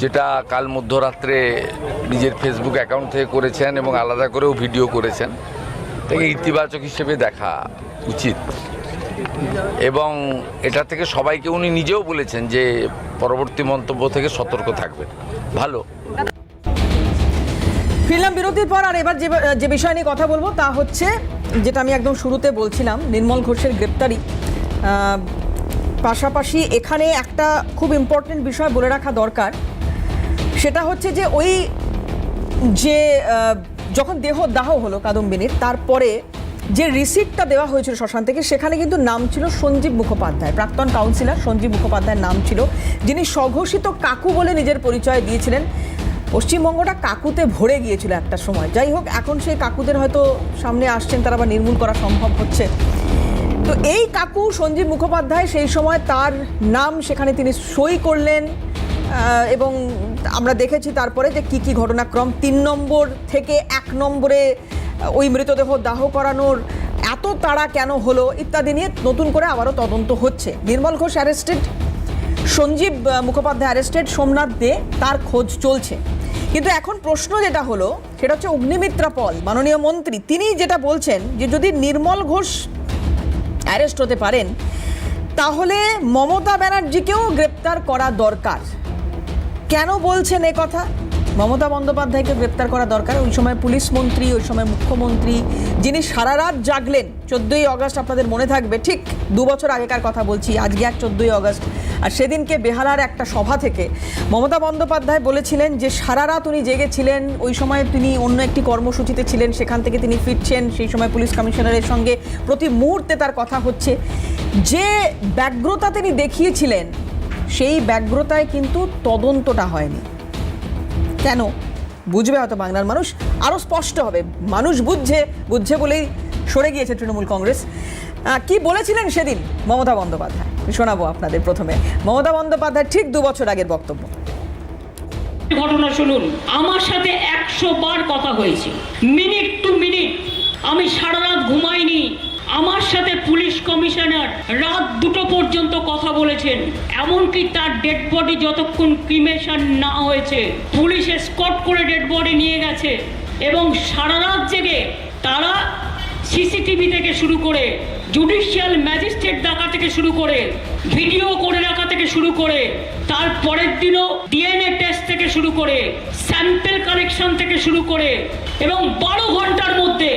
[SPEAKER 8] যেটা কাল মধ্যরাত্রে নিজের ফেসবুক অ্যাকাউন্ট থেকে করেছেন এবং আলাদা করেও ভিডিও করেছেন, তাকে ইতিবাচক হিসেবে দেখা উচিত। এবং এটা থেকে সবাইকে উনি নিজেও বলেছেন যে পরবর্তী মন্তব্য থেকে সতর্ক থাকবেন। ভালো।
[SPEAKER 1] ফিরলাম বিরতির পর, আর এবার যে বিষয় নিয়ে কথা বলবো তা হচ্ছে যেটা আমি একদম শুরুতে বলছিলাম, নির্মল ঘোষের গ্রেপ্তারি। পাশাপাশি এখানে একটা খুব ইম্পর্টেন্ট বিষয় বলে রাখা দরকার, সেটা হচ্ছে যে ওই যে যখন দেহদাহ হলো কাদম্বিনীর, তারপরে যে রিসিপ্টটা দেওয়া হয়েছিল শ্মশান থেকে, সেখানে কিন্তু নাম ছিল সঞ্জীব মুখোপাধ্যায়, প্রাক্তন কাউন্সিলর সঞ্জীব মুখোপাধ্যায়ের নাম ছিল, যিনি স্বঘোষিত কাকু বলে নিজের পরিচয় দিয়েছিলেন। পশ্চিমবঙ্গটা কাকুতে ভরে গিয়েছিল একটা সময়। যাই হোক, এখন সেই কাকুদের হয়তো সামনে আসছেন, তারা আবার নির্মূল করা সম্ভব হচ্ছে। তো এই কাকু সঞ্জীব মুখোপাধ্যায় সেই সময় তার নাম সেখানে তিনি সই করলেন, এবং আমরা দেখেছি তারপরে যে কি ঘটনাক্রম, 3 নম্বর থেকে 1 নম্বরে ওই মৃতদেহ দাহ করানোর এত তাড়া কেন হলো ইত্যাদি নিয়ে নতুন করে আবারও তদন্ত হচ্ছে। নির্মল ঘোষ অ্যারেস্টেড, সঞ্জীব মুখোপাধ্যায় অ্যারেস্টেড, সোমনাথ দে তার খোঁজ চলছে। কিন্তু এখন প্রশ্ন যেটা হলো সেটা হচ্ছে অগ্নিমিত্রা পল, মাননীয় মন্ত্রী, তিনি যেটা বলছেন যে যদি নির্মল ঘোষ অ্যারেস্ট হতে পারেন তাহলে মমতা ব্যানার্জিকেও গ্রেপ্তার করা দরকার। কেন বলছেন এ কথা? মমতা বন্দ্যোপাধ্যায়কে গ্রেপ্তার করা দরকার। ওই সময় পুলিশ মন্ত্রী, ওই সময় মুখ্যমন্ত্রী, যিনি সারা রাত জাগলেন 14ই আগস্ট, আপনাদের মনে থাকবে, ঠিক 2 বছর আগেকার কথা বলছি, আজকে 14ই আগস্ট। আর সেদিনকে বেহালার একটা সভা থেকে মমতা বন্দ্যোপাধ্যায় বলেছিলেন যে সারা রাত উনি জেগেছিলেন, ওই সময় তিনি অন্য একটি কর্মসূচিতে ছিলেন, সেখান থেকে তিনি ফিরছেন, সেই সময় পুলিশ কমিশনারের সঙ্গে প্রতি মুহূর্তে তার কথা হচ্ছে। যে ব্যগ্রতা তিনি দেখিয়েছিলেন সেই ব্যগ্রতায় কিন্তু তদন্তটা হয়নি। কেন বুঝবে হয়তো বাংলার মানুষ, আরও স্পষ্ট হবে। মানুষ বুঝছে বলেই সরে গিয়েছে তৃণমূল কংগ্রেস। কি বলেছিলেন সেদিন মমতা বন্দ্যোপাধ্যায় শোনাবো আপনাদের। প্রথমে মমতা বন্দ্যোপাধ্যায় ঠিক 2 বছর আগের বক্তব্য।
[SPEAKER 9] ঘটনা শুনুন, আমার সাথে 100 বার কথা হয়েছে, মিনিট টু মিনিট। আমি সারা রাত ঘুমাইনি। আমার সাথে পুলিশ কমিশনার রাত 2টো পর্যন্ত কথা বলেছেন, এমনকি তার ডেড বডি যতক্ষণ ক্রিমেশন না হয়েছে পুলিশ এসকর্ট করে ডেড বডি নিয়ে গেছে। এবং সারা রাত জেগে তারা সিসিটিভি থেকে শুরু করে, জুডিশিয়াল ম্যাজিস্ট্রেট ডাকা থেকে শুরু করে, ভিডিও করে রাখা থেকে শুরু করে, তার পরের দিনও ডিএনএ টেস্ট থেকে শুরু করে, স্যাম্পল কালেকশন থেকে শুরু করে, এবং 12 ঘন্টার মধ্যে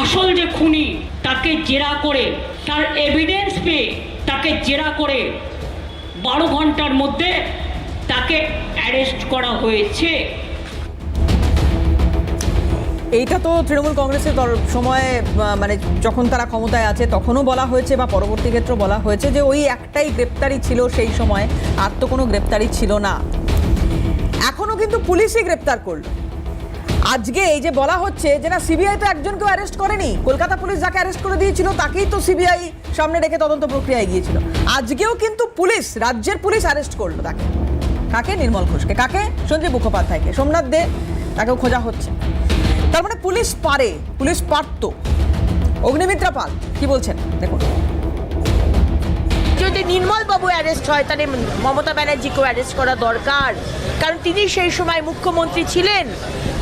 [SPEAKER 9] আসল যে খুনি তাকে জেরা করে, তার এভিডেন্স পেয়ে তাকে জেরা করে 12 ঘন্টার মধ্যে তাকে অ্যারেস্ট করা হয়েছে।
[SPEAKER 1] এইটা তো তৃণমূল কংগ্রেসের সময় মানে যখন তারা ক্ষমতায় আছে তখনও বলা হয়েছে বা পরবর্তী ক্ষেত্রে বলা হয়েছে যে ওই একটাই গ্রেপ্তারি ছিল সেই সময়, আর তো কোনো গ্রেপ্তারি ছিল না। এখনও কিন্তু পুলিশই গ্রেপ্তার করলো। আজকে এই যে বলা হচ্ছে যে না সিবিআই তো একজনকেও অ্যারেস্ট করেনি, কলকাতা পুলিশ যাকে অ্যারেস্ট করে দিয়েছিল তাকেই তো সিবিআই সামনে রেখে তদন্ত প্রক্রিয়ায় গিয়েছিল। আজকেও কিন্তু পুলিশ, রাজ্যের পুলিশ অ্যারেস্ট করলো তাকে। কাকে? নির্মল ঘোষকে। কাকে? সঞ্জীব মুখোপাধ্যায়কে। সোমনাথ দে, তাকেও খোঁজা হচ্ছে। তার মানে পুলিশ পারে, পুলিশ পারত। অগ্নিমিত্রা পাল কি বলছেন দেখুন।
[SPEAKER 10] যদি নির্মল বাবু অ্যারেস্ট হয় তাহলে মমতা ব্যানার্জিকেও অ্যারেস্ট করা দরকার, কারণ তিনি সেই সময় মুখ্যমন্ত্রী ছিলেন।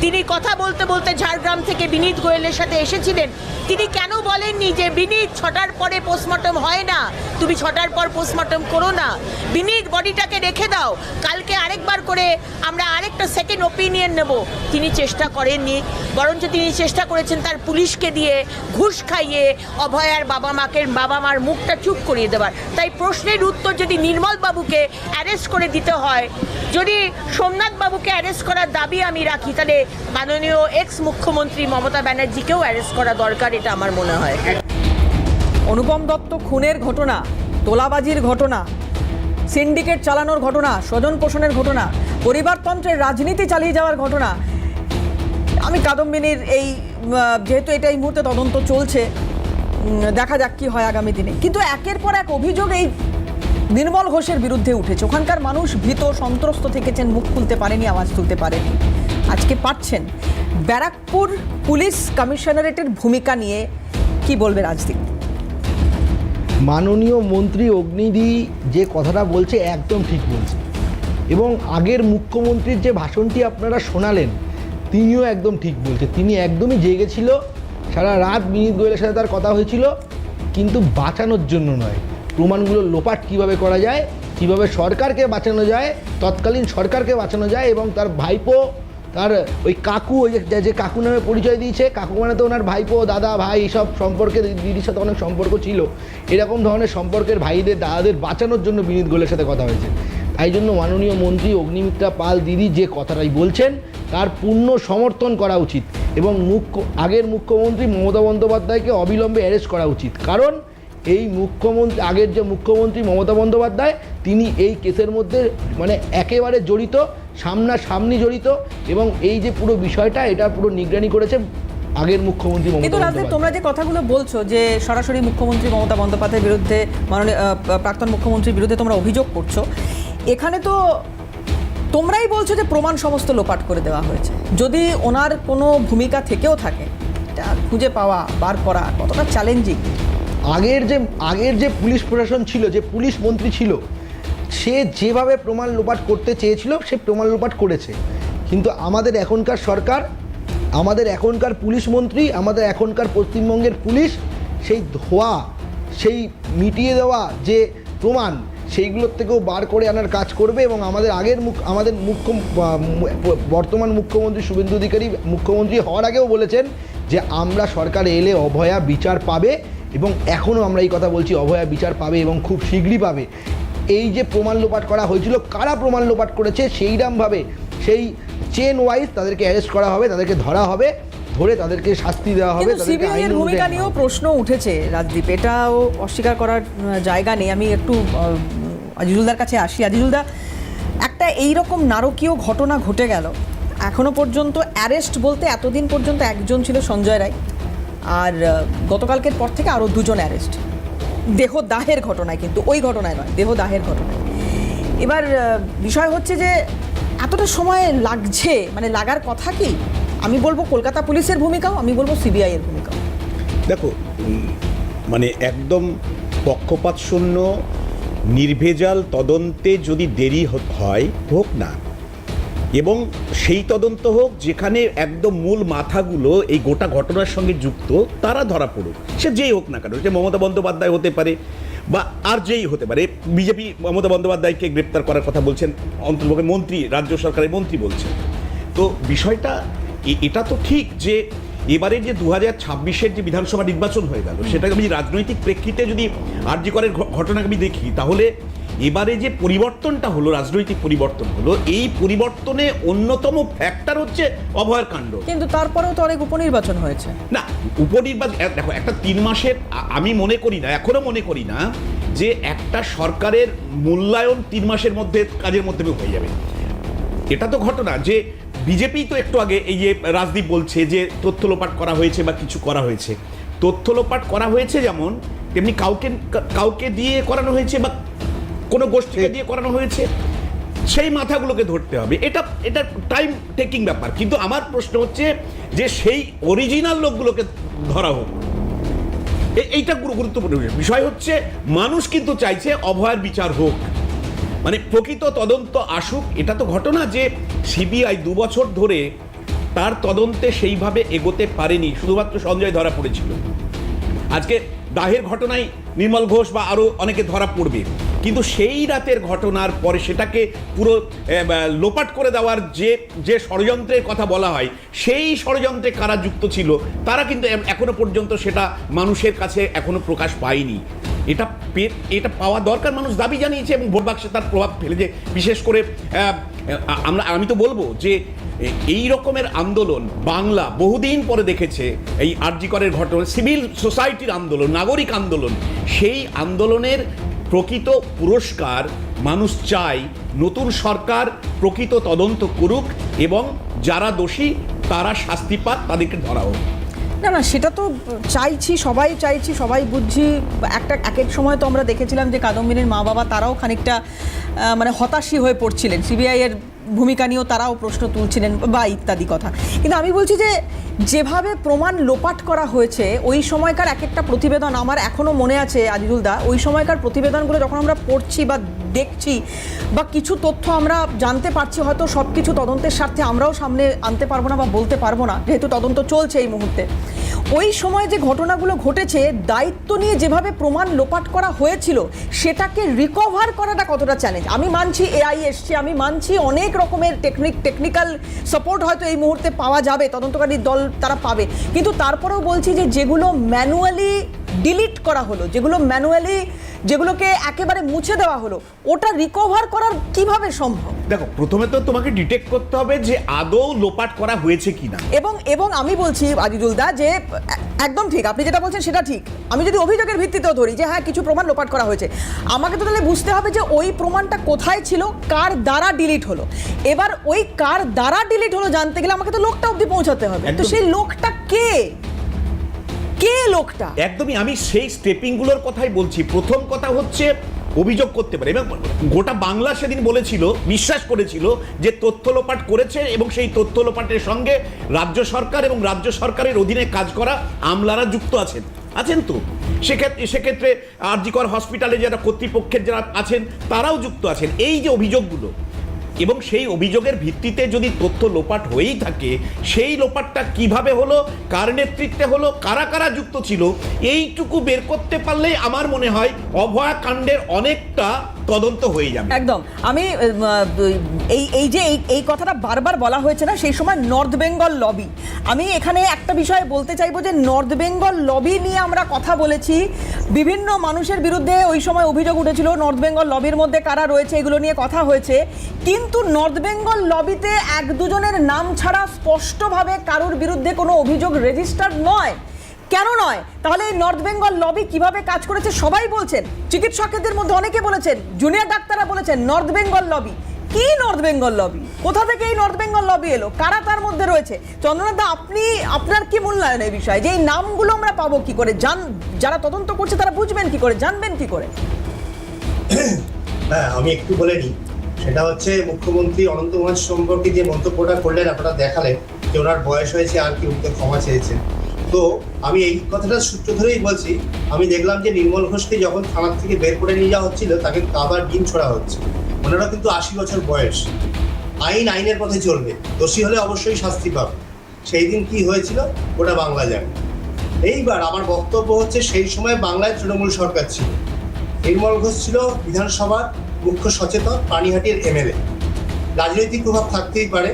[SPEAKER 10] তিনি কথা বলতে বলতে ঝাড়গ্রাম থেকে বিনীত গোয়েলের সাথে এসেছিলেন। তিনি কেন বলেননি যে বিনীত 6টার পরে পোস্টমর্টম হয় না, তুমি 6টার পর পোস্টমর্টম করো না, বিনীত বডিটাকে রেখে দাও, কালকে আরেকবার করে আমরা আরেকটা সেকেন্ড ওপিনিয়ন নেব। তিনি চেষ্টা করেননি, বরঞ্চ তিনি চেষ্টা করেছেন তার পুলিশকে দিয়ে ঘুষ খাইয়ে অভয়ার বাবা মার মুখটা চুপ করিয়ে দেওয়ার। তাই প্রশ্নের উত্তর, যদি নির্মল বাবুকে অ্যারেস্ট করে দিতে হয়, যদি সোমনাথ বাবুকে অ্যারেস্ট করার দাবি আমি রাখি, তাহলে মাননীয় এক্স মুখ্যমন্ত্রী মমতা ব্যানার্জিকেও অ্যারেস্ট করা দরকার, এটা আমার মনে হয়।
[SPEAKER 1] অনুপম দত্ত খুনের ঘটনা, তোলাবাজির ঘটনা, সিন্ডিকেট চালানোর ঘটনা, স্বজন পোষণের ঘটনা, পরিবারতন্ত্রের রাজনীতি চালিয়ে যাওয়ার ঘটনা। আমি কাদম্বিনীর এই যেহেতু এটা এই মুহূর্তে তদন্ত চলছে, দেখা যাক কি হয় আগামী দিনে। কিন্তু একের পর এক অভিযোগ এই নির্মল ঘোষের বিরুদ্ধে উঠেছে। ওখানকার মানুষ ভীত, সন্ত্রস্ত থেকেছেন, মুখ খুলতে পারেনি, আওয়াজ তুলতে পারেনি। আজকে পাচ্ছেন। ব্যারাকপুর পুলিশ কমিশনারেটের ভূমিকা নিয়ে কি বলবে রাজদীপ?
[SPEAKER 4] মাননীয় মন্ত্রী অগ্নিদি যে কথাটা বলছে একদম ঠিক বলছে, এবং আগের মুখ্যমন্ত্রীর যে ভাষণটি আপনারা শোনালেন তিনিও একদম ঠিক বলছে। তিনি একদমই জেগেছিল, সারা রাত বিনীত গোয়েলের সাথে তার কথা হয়েছিল, কিন্তু বাঁচানোর জন্য নয়, প্রমাণগুলো লোপাট কীভাবে করা যায়, কীভাবে সরকারকে বাঁচানো যায়, তৎকালীন সরকারকে বাঁচানো যায়। এবং তার ভাইপো, তার ওই কাকু, ওই যে কাকু নামে পরিচয় দিয়েছে, কাকু মানে তো ওনার ভাইপো, দাদা, ভাই, এইসব সম্পর্কে দিদির সাথে অনেক সম্পর্ক ছিল। এরকম ধরনের সম্পর্কের ভাইদের, দাদাদের বাঁচানোর জন্য বিনীত গোয়েলের সাথে কথা হয়েছে। তাই জন্য মাননীয় মন্ত্রী অগ্নিমিত্রা পাল দিদি যে কথাটাই বলছেন তার পূর্ণ সমর্থন করা উচিত, এবং আগের মুখ্যমন্ত্রী মমতা বন্দ্যোপাধ্যায়কে অবিলম্বে অ্যারেস্ট করা উচিত। কারণ এই মুখ্যমন্ত্রী, আগের যে মুখ্যমন্ত্রী মমতা বন্দ্যোপাধ্যায়, তিনি এই কেসের মধ্যে মানে একেবারে জড়িত, সামনাসামনি জড়িত, এবং এই যে পুরো বিষয়টা, এটা পুরো নিগরানি করেছে আগের মুখ্যমন্ত্রী মমতা
[SPEAKER 1] কিন্তু রাজদীপ, তোমরা যে কথাগুলো বলছো যে সরাসরি মুখ্যমন্ত্রী মমতা বন্দ্যোপাধ্যায়ের বিরুদ্ধে, মাননীয় প্রাক্তন মুখ্যমন্ত্রীর বিরুদ্ধে তোমরা অভিযোগ করছো, এখানে তো তোমরাই বলছো যে প্রমাণ সমস্ত লোপাট করে দেওয়া হয়েছে। যদি ওনার কোনো ভূমিকা থেকেও থাকে, এটা খুঁজে পাওয়া, বার করা কতটা চ্যালেঞ্জিং।
[SPEAKER 4] আগের যে পুলিশ প্রশাসন ছিল, যে পুলিশ মন্ত্রী ছিল, সে যেভাবে প্রমাণ লোপাট করতে চেয়েছিল সে প্রমাণ লোপাট করেছে। কিন্তু আমাদের এখনকার সরকার, আমাদের এখনকার পুলিশ মন্ত্রী, আমাদের এখনকার পশ্চিমবঙ্গের পুলিশ সেই ধোয়া, সেই মিটিয়ে দেওয়া যে প্রমাণ, সেইগুলোর থেকেও বার করে আনার কাজ করবে। এবং আমাদের বর্তমান মুখ্যমন্ত্রী শুভেন্দু অধিকারী মুখ্যমন্ত্রী হওয়ার আগেও বলেছেন যে আমরা সরকারে এলে অভয়া বিচার পাবে, এবং এখনও আমরা এই কথা বলছি, অভয়া বিচার পাবে এবং খুব শীঘ্রই পাবে। এই যে প্রমাণ লোপাট করা হয়েছিল, কারা প্রমাণ লোপাট করেছে সেইরকমভাবে সেই চেন ওয়াইজ তাদেরকে অ্যারেস্ট করা হবে, তাদেরকে ধরা হবে, ধরে তাদেরকে শাস্তি দেওয়া হবে।
[SPEAKER 1] কিন্তু সিবিআই এর ভূমিকা নিয়েও প্রশ্ন উঠেছে রাজদীপ, এটাও অস্বীকার করার জায়গা নেই। আমি একটু আজিজুলদার কাছে আসি। আজিজুলদা, একটা এইরকম নারকীয় ঘটনা ঘটে গেল, এখনো পর্যন্ত অ্যারেস্ট বলতে এতদিন পর্যন্ত একজন ছিল সঞ্জয় রায়, আর গতকালকের পর থেকে আরও দুজন অ্যারেস্ট দেহদাহের ঘটনায়, কিন্তু ওই ঘটনায় নয়, দেহদাহের ঘটনায়। এবার বিষয় হচ্ছে যে এতটা সময় লাগছে, মানে লাগার কথা কি? আমি বলবো কলকাতা পুলিশের ভূমিকাও, আমি বলবো সিবিআই এর ভূমিকাও।
[SPEAKER 5] দেখো, মানে একদম পক্ষপাত শূন্য নির্ভেজাল তদন্তে যদি দেরি হয় হোক না, এবং সেই তদন্ত হোক যেখানে একদম মূল মাথাগুলো এই গোটা ঘটনার সঙ্গে যুক্ত তারা ধরা পড়ুক, সে যেই হোক না কেন, সে মমতা বন্দ্যোপাধ্যায় হতে পারে বা আর যেই হতে পারে। বিজেপি মমতা বন্দ্যোপাধ্যায়কে গ্রেপ্তার করার কথা বলছেন, অন্তর্ভুক্ত মন্ত্রী, রাজ্য সরকারের মন্ত্রী বলছেন। তো বিষয়টা এটা তো ঠিক যে এবারে যে 2026-এর যে বিধানসভা নির্বাচন হয়ে গেল, সেটাকে আমি রাজনৈতিক প্রেক্ষিতে যদি আরজি করের ঘটনাকে আমি দেখি, তাহলে এবারে যে পরিবর্তনটা হলো, রাজনৈতিক পরিবর্তন হলো, এই পরিবর্তনে অন্যতম ফ্যাক্টর হচ্ছে অভয়ের কাণ্ড।
[SPEAKER 1] কিন্তু তারপরেও তো অনেক উপনির্বাচন হয়েছে
[SPEAKER 5] না। উপনির্বাচন দেখো, একটা 3 মাসের, আমি মনে করি না, এখনো মনে করি না যে একটা সরকারের মূল্যায়ন 3 মাসের মধ্যে কাজের মধ্যে হয়ে যাবে। এটা তো ঘটনা যে বিজেপি তো একটু আগে এই যে রাজদীপ বলছে যে তথ্য লোপাট করা হয়েছে বা কিছু করা হয়েছে, তথ্য লোপাট করা হয়েছে যেমন তেমনি কাউকে দিয়ে করানো হয়েছে বা কোনো গোষ্ঠীকে দিয়ে করানো হয়েছে, সেই মাথাগুলোকে ধরতে হবে। এটা টাইম টেকিং ব্যাপার। কিন্তু আমার প্রশ্ন হচ্ছে যে সেই অরিজিনাল লোকগুলোকে ধরা হোক, এইটা গুরুত্বপূর্ণ বিষয়। হচ্ছে মানুষ কিন্তু চাইছে অভয়ের বিচার হোক, মানে প্রকৃত তদন্ত আসুক। এটা তো ঘটনা যে সিবিআই 2 বছর ধরে তার তদন্তে সেইভাবে এগোতে পারেনি, শুধুমাত্র সঞ্জয় ধরা পড়েছিল। আজকে দাহের ঘটনায় নির্মল ঘোষ বা আরও অনেকে ধরা পড়বে, কিন্তু সেই রাতের ঘটনার পরে সেটাকে পুরো লোপাট করে দেওয়ার যে ষড়যন্ত্রের কথা বলা হয়, সেই ষড়যন্ত্রে কারা যুক্ত ছিল তারা কিন্তু এখনো পর্যন্ত সেটা মানুষের কাছে এখনো প্রকাশ পায়নি। এটা পাওয়া দরকার, মানুষ দাবি জানিয়েছে এবং ভোট বাক্সে তার প্রভাব ফেলেছে। বিশেষ করে আমি তো বলবো যে এই রকমের আন্দোলন বাংলা বহুদিন পরে দেখেছে। এই আরজি করের ঘটনা, সিভিল সোসাইটির আন্দোলন, নাগরিক আন্দোলন, সেই আন্দোলনের প্রকৃত পুরস্কার মানুষ চায়। নতুন সরকার প্রকৃত তদন্ত করুক এবং যারা দোষী তারা শাস্তি পাক, তাদেরকে ধরা হোক।
[SPEAKER 1] না, সেটা তো চাইছি, সবাই বুঝছি। এক এক সময় তো আমরা দেখেছিলাম যে কাদম্বিনীর মা বাবা তারাও খানিকটা মানে হতাশী হয়ে পড়ছিলেন, সিবিআই এর ভূমিকা নিয়েও তারাও প্রশ্ন তুলছিলেন বা ইত্যাদি কথা। কিন্তু আমি বলছি যে যেভাবে প্রমাণ লোপাট করা হয়েছে, ওই সময়কার এক একটা প্রতিবেদন আমার এখনও মনে আছে আজিজুলদা। ওই সময়কার প্রতিবেদনগুলো যখন আমরা পড়ছি বা দেখছি বা কিছু তথ্য আমরা জানতে পারছি, হয়তো সব কিছু তদন্তের স্বার্থে আমরাও সামনে আনতে পারবো না বা বলতে পারবো না, যেহেতু তদন্ত চলছে এই মুহূর্তে। ওই সময় যে ঘটনাগুলো ঘটেছে, দায়িত্ব নিয়ে যেভাবে প্রমাণ লোপাট করা হয়েছিল, সেটাকে রিকভার করাটা কতটা চ্যালেঞ্জ। আমি মানছি এআই এসছে, আমি মানছি অনেক রকমের টেকনিক্যাল সাপোর্ট হয়তো এই মুহূর্তে পাওয়া যাবে, তদন্তকারী দল তারা পাবে, কিন্তু তারপরেও বলছি যে যেগুলো ম্যানুয়ালি ডিলিট করা হলো, যেগুলোকে একেবারে মুছে দেওয়া হলো, ওটা রিকভার করার কিভাবে সম্ভব?
[SPEAKER 5] দেখো, প্রথমে তো তোমাকে ডিটেক্ট করতে হবে যে আদৌ লোপাট করা হয়েছে কিনা।
[SPEAKER 1] এবং আমি বলছি আজিজুলদা যে একদম ঠিক, আপনি যেটা বলছেন সেটা ঠিক। আমি যদি অভিযোগের ভিত্তিতেও ধরি যে হ্যাঁ কিছু প্রমাণ লোপাট করা হয়েছে, আমাকে তো তাহলে বুঝতে হবে যে ওই প্রমাণটা কোথায় ছিল, কার দ্বারা ডিলিট হলো। এবার ওই কার দ্বারা ডিলিট হলো জানতে গেলে আমাকে তো লোকটা অবধি পৌঁছাতে হবে। তো সেই লোকটা কে লোকটা?
[SPEAKER 5] একদমই, আমি সেই স্টেপিংগুলোর কথাই বলছি। প্রথম কথা হচ্ছে অভিযোগ করতে পারে, এবং গোটা বাংলা সেদিন বলেছিল, বিশ্বাস করেছিল যে তথ্য লোপাট করেছে, এবং সেই তথ্য লোপাটের সঙ্গে রাজ্য সরকার এবং রাজ্য সরকারের অধীনে কাজ করা আমলারা যুক্ত আছেন তো সেক্ষেত্রে আরজি কর হসপিটালে যারা কর্তৃপক্ষের যারা আছেন তারাও যুক্ত আছেন। এই যে অভিযোগগুলো, এবং সেই অভিযোগের ভিত্তিতে যদি তথ্য লোপাট হয়েই থাকে, সেই লোপাটটা কিভাবে হলো, কার নেতৃত্বে হলো, কারা কারা যুক্ত ছিল, এইটুকু বের করতে পারলেই আমার মনে হয় অভয়া কাণ্ডের অনেকটা তদন্ত হয়ে যাবে।
[SPEAKER 1] একদম। আমি এই কথাটা বারবার বলা হয়েছে না, সেই সময় নর্থ বেঙ্গল লবি, আমি এখানে একটা বিষয় বলতে চাইবো যে নর্থ বেঙ্গল লবি নিয়ে আমরা কথা বলেছি, বিভিন্ন মানুষের বিরুদ্ধে ওই সময় অভিযোগ উঠেছিল, নর্থ বেঙ্গল লবির মধ্যে কারা রয়েছে এগুলো নিয়ে কথা হয়েছে, কিন্তু নর্থ বেঙ্গল লবিতে এক দুজনের নাম ছাড়া স্পষ্টভাবে কারোর বিরুদ্ধে কোনো অভিযোগ রেজিস্টার্ড নয়। কেন নয়? তাহলে এই নর্থ বেঙ্গল লবি কিভাবে কাজ করেছে সবাই বলছেন, চিকিৎসকদের মধ্যে অনেকে বলেছেন, জুনিয়র ডাক্তাররা বলেছেন নর্থ বেঙ্গল লবি। কি নর্থ বেঙ্গল লবি? কোথা থেকে এই নর্থ বেঙ্গল লবি এলো? কারা তার মধ্যে রয়েছে? চন্দ্রনাথ দা, আপনার কি মূল্যায়ন এই বিষয়ে, যে এই নামগুলো আমরা পাবো কি করে? যারা তদন্ত করছে তারা বুঝবেন কি করে, জানবেন কি করে?
[SPEAKER 6] হ্যাঁ, আমি একটু বলে নিই। সেটা হচ্ছে মুখ্যমন্ত্রী অনন্ত মহাজ সম্পর্কে যে মন্তব্যটা করলেন, আপনারা দেখালেন যে ওনার বয়স হয়েছে আর কি উঠতে ক্ষমা চেয়েছেন। তো আমি এই কথাটার সূত্র ধরেই বলছি, আমি দেখলাম যে নির্মল ঘোষকে যখন থানার থেকে বের করে নিয়ে যাওয়া হচ্ছিল তাকে কাবার ডিম ছোড়া হচ্ছে। ওনারা কিন্তু 80 বছর বয়স, আইনের পথে চলবে, দোষী হলে অবশ্যই শাস্তি পাবে। সেই দিন কি হয়েছিল ওটা বাংলা জানে। এইবার আমার বক্তব্য হচ্ছে, সেই সময় বাংলায় তৃণমূল সরকার ছিল, নির্মল ঘোষ ছিল বিধানসভার মুখ্য সচেতন, পানিহাটির এমএলএ। রাজনৈতিক প্রভাব থাকতেই পারে,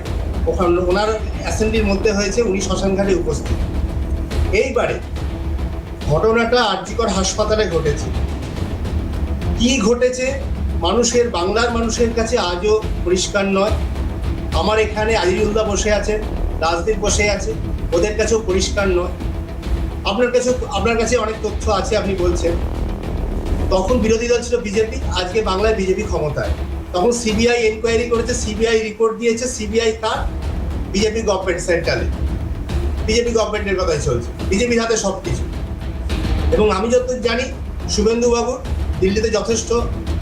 [SPEAKER 6] ওখানে ওনার অ্যাসেম্বলির মধ্যে হয়েছে, উনি শ্মশানঘাটে উপস্থিত। এইবারে ঘটনাটা আরজিকর হাসপাতালে ঘটেছে। কি ঘটেছে বাংলার মানুষের কাছে আজও পরিষ্কার নয়। আমার এখানে আজিজুল্লাহ বসে আছেন, রাজদীপ বসে আছে, ওদের কাছেও পরিষ্কার নয়। আপনার কাছে অনেক তথ্য আছে, আপনি বলছেন। তখন বিরোধী দল ছিল বিজেপি, আজকে বাংলায় বিজেপি ক্ষমতায়। তখন সিবিআই এনকোয়ারি করেছে, সিবিআই রিপোর্ট দিয়েছে। সিবিআই কার? বিজেপি গভর্নমেন্ট, সেন্ট্রালে বিজেপি গভর্নমেন্টের কথাই চলছে, বিজেপির হাতে সব কিছু। এবং আমি যতদূর জানি, শুভেন্দুবাবুর দিল্লিতে যথেষ্ট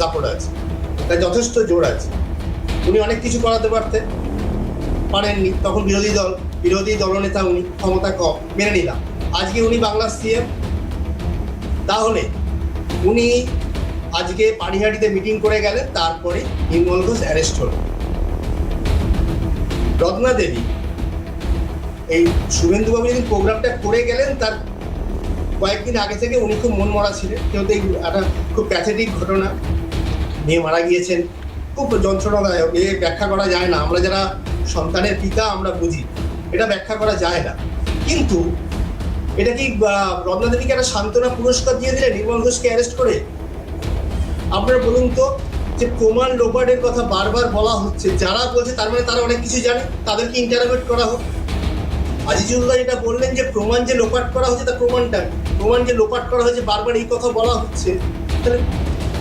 [SPEAKER 6] দাপট আছে, তাই যথেষ্ট জোর আছে। উনি অনেক কিছু করাতে পারেননি, তখন বিরোধী দলনেতা উনি, ক্ষমতা কম, মেনে নিলাম। আজকে উনি বাংলার সিএম, তাহলে উনি আজকে পানিহাটিতে মিটিং করে গেলেন, তারপরে নির্মল ঘোষ অ্যারেস্ট হল। রত্না দেবী, এই শুভেন্দুবাবু যেদিন প্রোগ্রামটা করে গেলেন, তার কয়েকদিন আগে থেকে উনি খুব মন মরা ছিলেন। কিন্তু একটা খুব প্যাথেটিক ঘটনা, মেয়ে মারা গিয়েছেন, খুব যন্ত্রণাদায়ক। এ ব্যাখ্যা করা যায় না, আমরা যারা সন্তানের পিতা আমরা বুঝি, এটা ব্যাখ্যা করা যায় না। কিন্তু এটা কি রত্না দেবীকে একটা সান্ত্বনা পুরস্কার দিয়ে দিলে নির্মল ঘোষকে অ্যারেস্ট করে? আপনারা বলুন তো, যে প্রমাণ লোপাটের কথা বারবার বলা হচ্ছে, যারা বলছে তার মানে তারা অনেক কিছু জানে, তাদেরকে ইন্টারোগেট করা হোক। আজিজুল্লাহ যেটা বললেন যে প্রমাণ যে লোপাট করা হচ্ছে, তার প্রমাণ যে লোপাট করা হয়েছে, বারবার এই কথা বলা হচ্ছে, তাহলে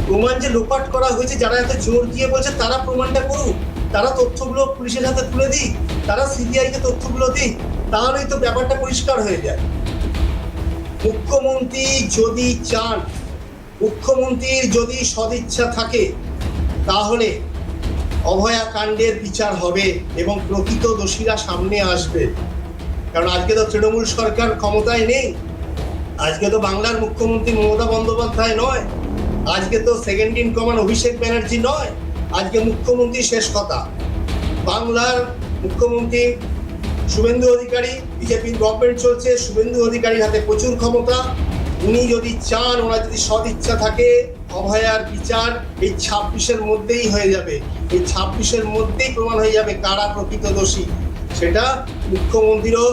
[SPEAKER 6] প্রমাণ যে লোপাট করা হয়েছে, যারা এত জোর দিয়ে বলছে তারা প্রমাণটা করুক, তারা তথ্যগুলো পুলিশের হাতে তুলে দিই, তারা সিবিআইকে তথ্যগুলো দিই, তাহলেই তো ব্যাপারটা পরিষ্কার হয়ে যায়। মুখ্যমন্ত্রী যদি চান, মুখ্যমন্ত্রীর যদি সদিচ্ছা থাকে, তাহলে অভয়া কাণ্ডের বিচার হবে এবং প্রকৃত দোষীরা সামনে আসবে। কারণ আজকে তো তৃণমূল সরকার ক্ষমতায় নেই, আজকে তো বাংলার মুখ্যমন্ত্রী মমতা বন্দ্যোপাধ্যায় নয়, আজকে তো second in command Abhishek Banerjee নয়, আজকে মুখ্যমন্ত্রী শেষ কথা। বাংলার মুখ্যমন্ত্রী শুভেন্দু অধিকারী, বিজেপির গভর্নমেন্ট চলছে, শুভেন্দু অধিকারীর হাতে প্রচুর ক্ষমতা। উনি যদি চান, ওনার যদি সদিচ্ছা থাকে, অভয়ার বিচার এই 26-এর মধ্যেই হয়ে যাবে। এই 26-এর মধ্যেই প্রমাণ হয়ে যাবে কারা প্রকৃত দোষী। সেটা মুখ্যমন্ত্রীরও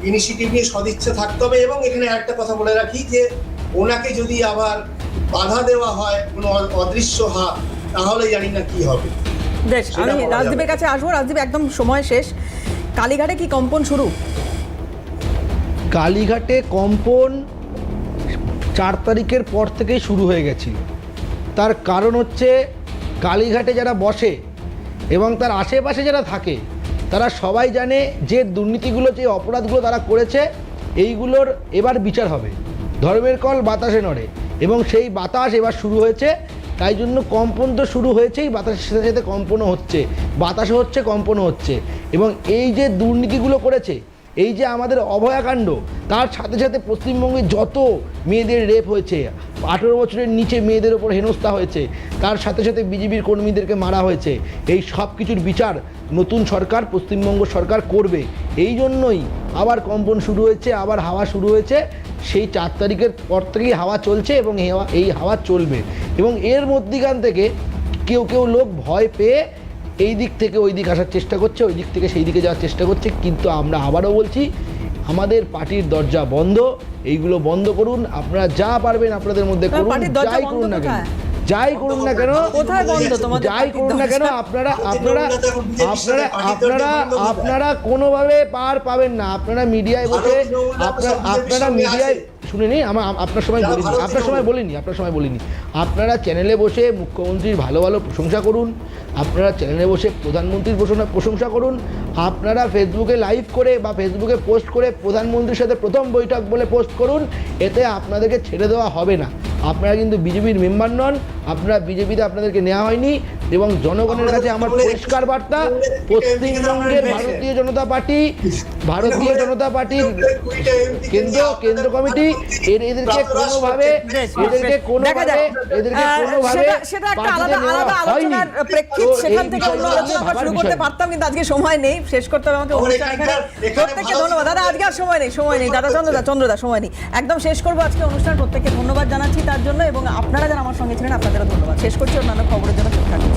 [SPEAKER 6] ইনিশিয়েটিভ নিয়ে সদিচ্ছা থাকতে হবে। এবং এখানে একটা কথা বলে রাখি, যে ওনাকে যদি আবার বাধা দেওয়া হয় কোনো অদৃশ্য হাত, তাহলে জানি না কি হবে।
[SPEAKER 1] বেশ, আমি রাজদীপের কাছে আসবো। রাজদীপ, একদম সময় শেষ, কালীঘাটে কি কম্পন শুরু?
[SPEAKER 4] কালীঘাটে কম্পন 4 তারিখের পর থেকেই শুরু হয়ে গেছিল। তার কারণ হচ্ছে, কালীঘাটে যারা বসে এবং তার আশেপাশে যারা থাকে, তারা সবাই জানে যে দুর্নীতিগুলো, যে অপরাধগুলো তারা করেছে, এইগুলোর এবার বিচার হবে। ধর্মের কল বাতাসে নড়ে, এবং সেই বাতাস এবার শুরু হয়েছে। তাই জন্য কম্পন তো শুরু হয়েছেই, বাতাসের সাথে সাথে কম্পনও হচ্ছে, বাতাসও হচ্ছে, কম্পনও হচ্ছে। এবং এই যে দুর্নীতিগুলো করেছে, এই যে আমাদের অভয়াকাণ্ড, তার সাথে সাথে পশ্চিমবঙ্গে যত মেয়েদের রেপ হয়েছে, 18 বছরের নিচে মেয়েদের ওপর হেনস্থা হয়েছে, তার সাথে সাথে বিজেপির কর্মীদেরকে মারা হয়েছে, এই সব কিছুর বিচার নতুন সরকার, পশ্চিমবঙ্গ সরকার করবে। এই জন্যই আবার কম্পন শুরু হয়েছে, আবার হাওয়া শুরু হয়েছে। সেই 4 তারিখের পর থেকেই হাওয়া চলছে এবং এই হাওয়া চলবে। এবং এর মধ্যিখান থেকে কেউ কেউ লোক ভয় পেয়ে এই দিক থেকে ওই দিক আসার চেষ্টা করছে, ওই দিক থেকে সেই দিকে যাওয়ার চেষ্টা করছে। কিন্তু আমরা আবারও বলছি, আমাদের পার্টির দরজা বন্ধ, এইগুলো বন্ধ করুন। আপনারা যা পারবেন আপনাদের মধ্যে করুন,
[SPEAKER 1] পার্টির দরজা
[SPEAKER 4] যাই
[SPEAKER 1] বন্ধ
[SPEAKER 4] করুন না কেন,
[SPEAKER 1] কোথায়?
[SPEAKER 4] যাই করুন না কেন,
[SPEAKER 1] কোথায় বন্ধ তোমাদের
[SPEAKER 4] যাই
[SPEAKER 1] পার্টির
[SPEAKER 4] করুন না কেন,
[SPEAKER 1] দরজা?
[SPEAKER 4] আপনারা আপনারা আপনারা আপনারা আপনারা কোনোভাবে পার পাবেন না। আপনারা মিডিয়ায় বসে আপনারা মিডিয়ায় শুনে নিন, আপনার সময় বলিনি, আপনারা চ্যানেলে বসে মুখ্যমন্ত্রীর ভালো ভালো প্রশংসা করুন, আপনারা চ্যানেলে বসে প্রধানমন্ত্রীর প্রশংসা করুন, আপনারা ফেসবুকে লাইভ করে বা ফেসবুকে পোস্ট করে প্রধানমন্ত্রীর সাথে প্রথম বৈঠক বলে পোস্ট করুন। এতে আপনাদেরকে ছেড়ে দেওয়া হবে না। আপনারা কিন্তু বিজেপির মেম্বার নন, আপনারা বিজেপিতে আপনাদেরকে নেওয়া হয়নি। এবং জনগণের কাছে আমার পরিষ্কার বার্তা, পশ্চিমবঙ্গের ভারতীয় জনতা পার্টির কেন্দ্র কমিটি এদেরকে কোনোভাবে
[SPEAKER 1] সেটা একটা আলাদা আলোচনার প্রেক্ষিত, সেখান থেকে অন্য আলোচনা আমরা শুরু করতে পারতাম, কিন্তু আজকে সময় নেই, শেষ করতে হবে আমাকে অনুষ্ঠান। এখানে প্রত্যেককে ধন্যবাদ দাদা, আজকে আর সময় নেই দাদা, চন্দ্রদা সময় নেই, একদম শেষ করবো আজকে অনুষ্ঠান। প্রত্যেককে ধন্যবাদ জানাচ্ছি তার জন্য, এবং আপনারা যারা আমার সঙ্গে ছিলেন আপনাদেরও ধন্যবাদ। শেষ করছি, অন্যান্য খবরের জন্য চোখ রাখুন।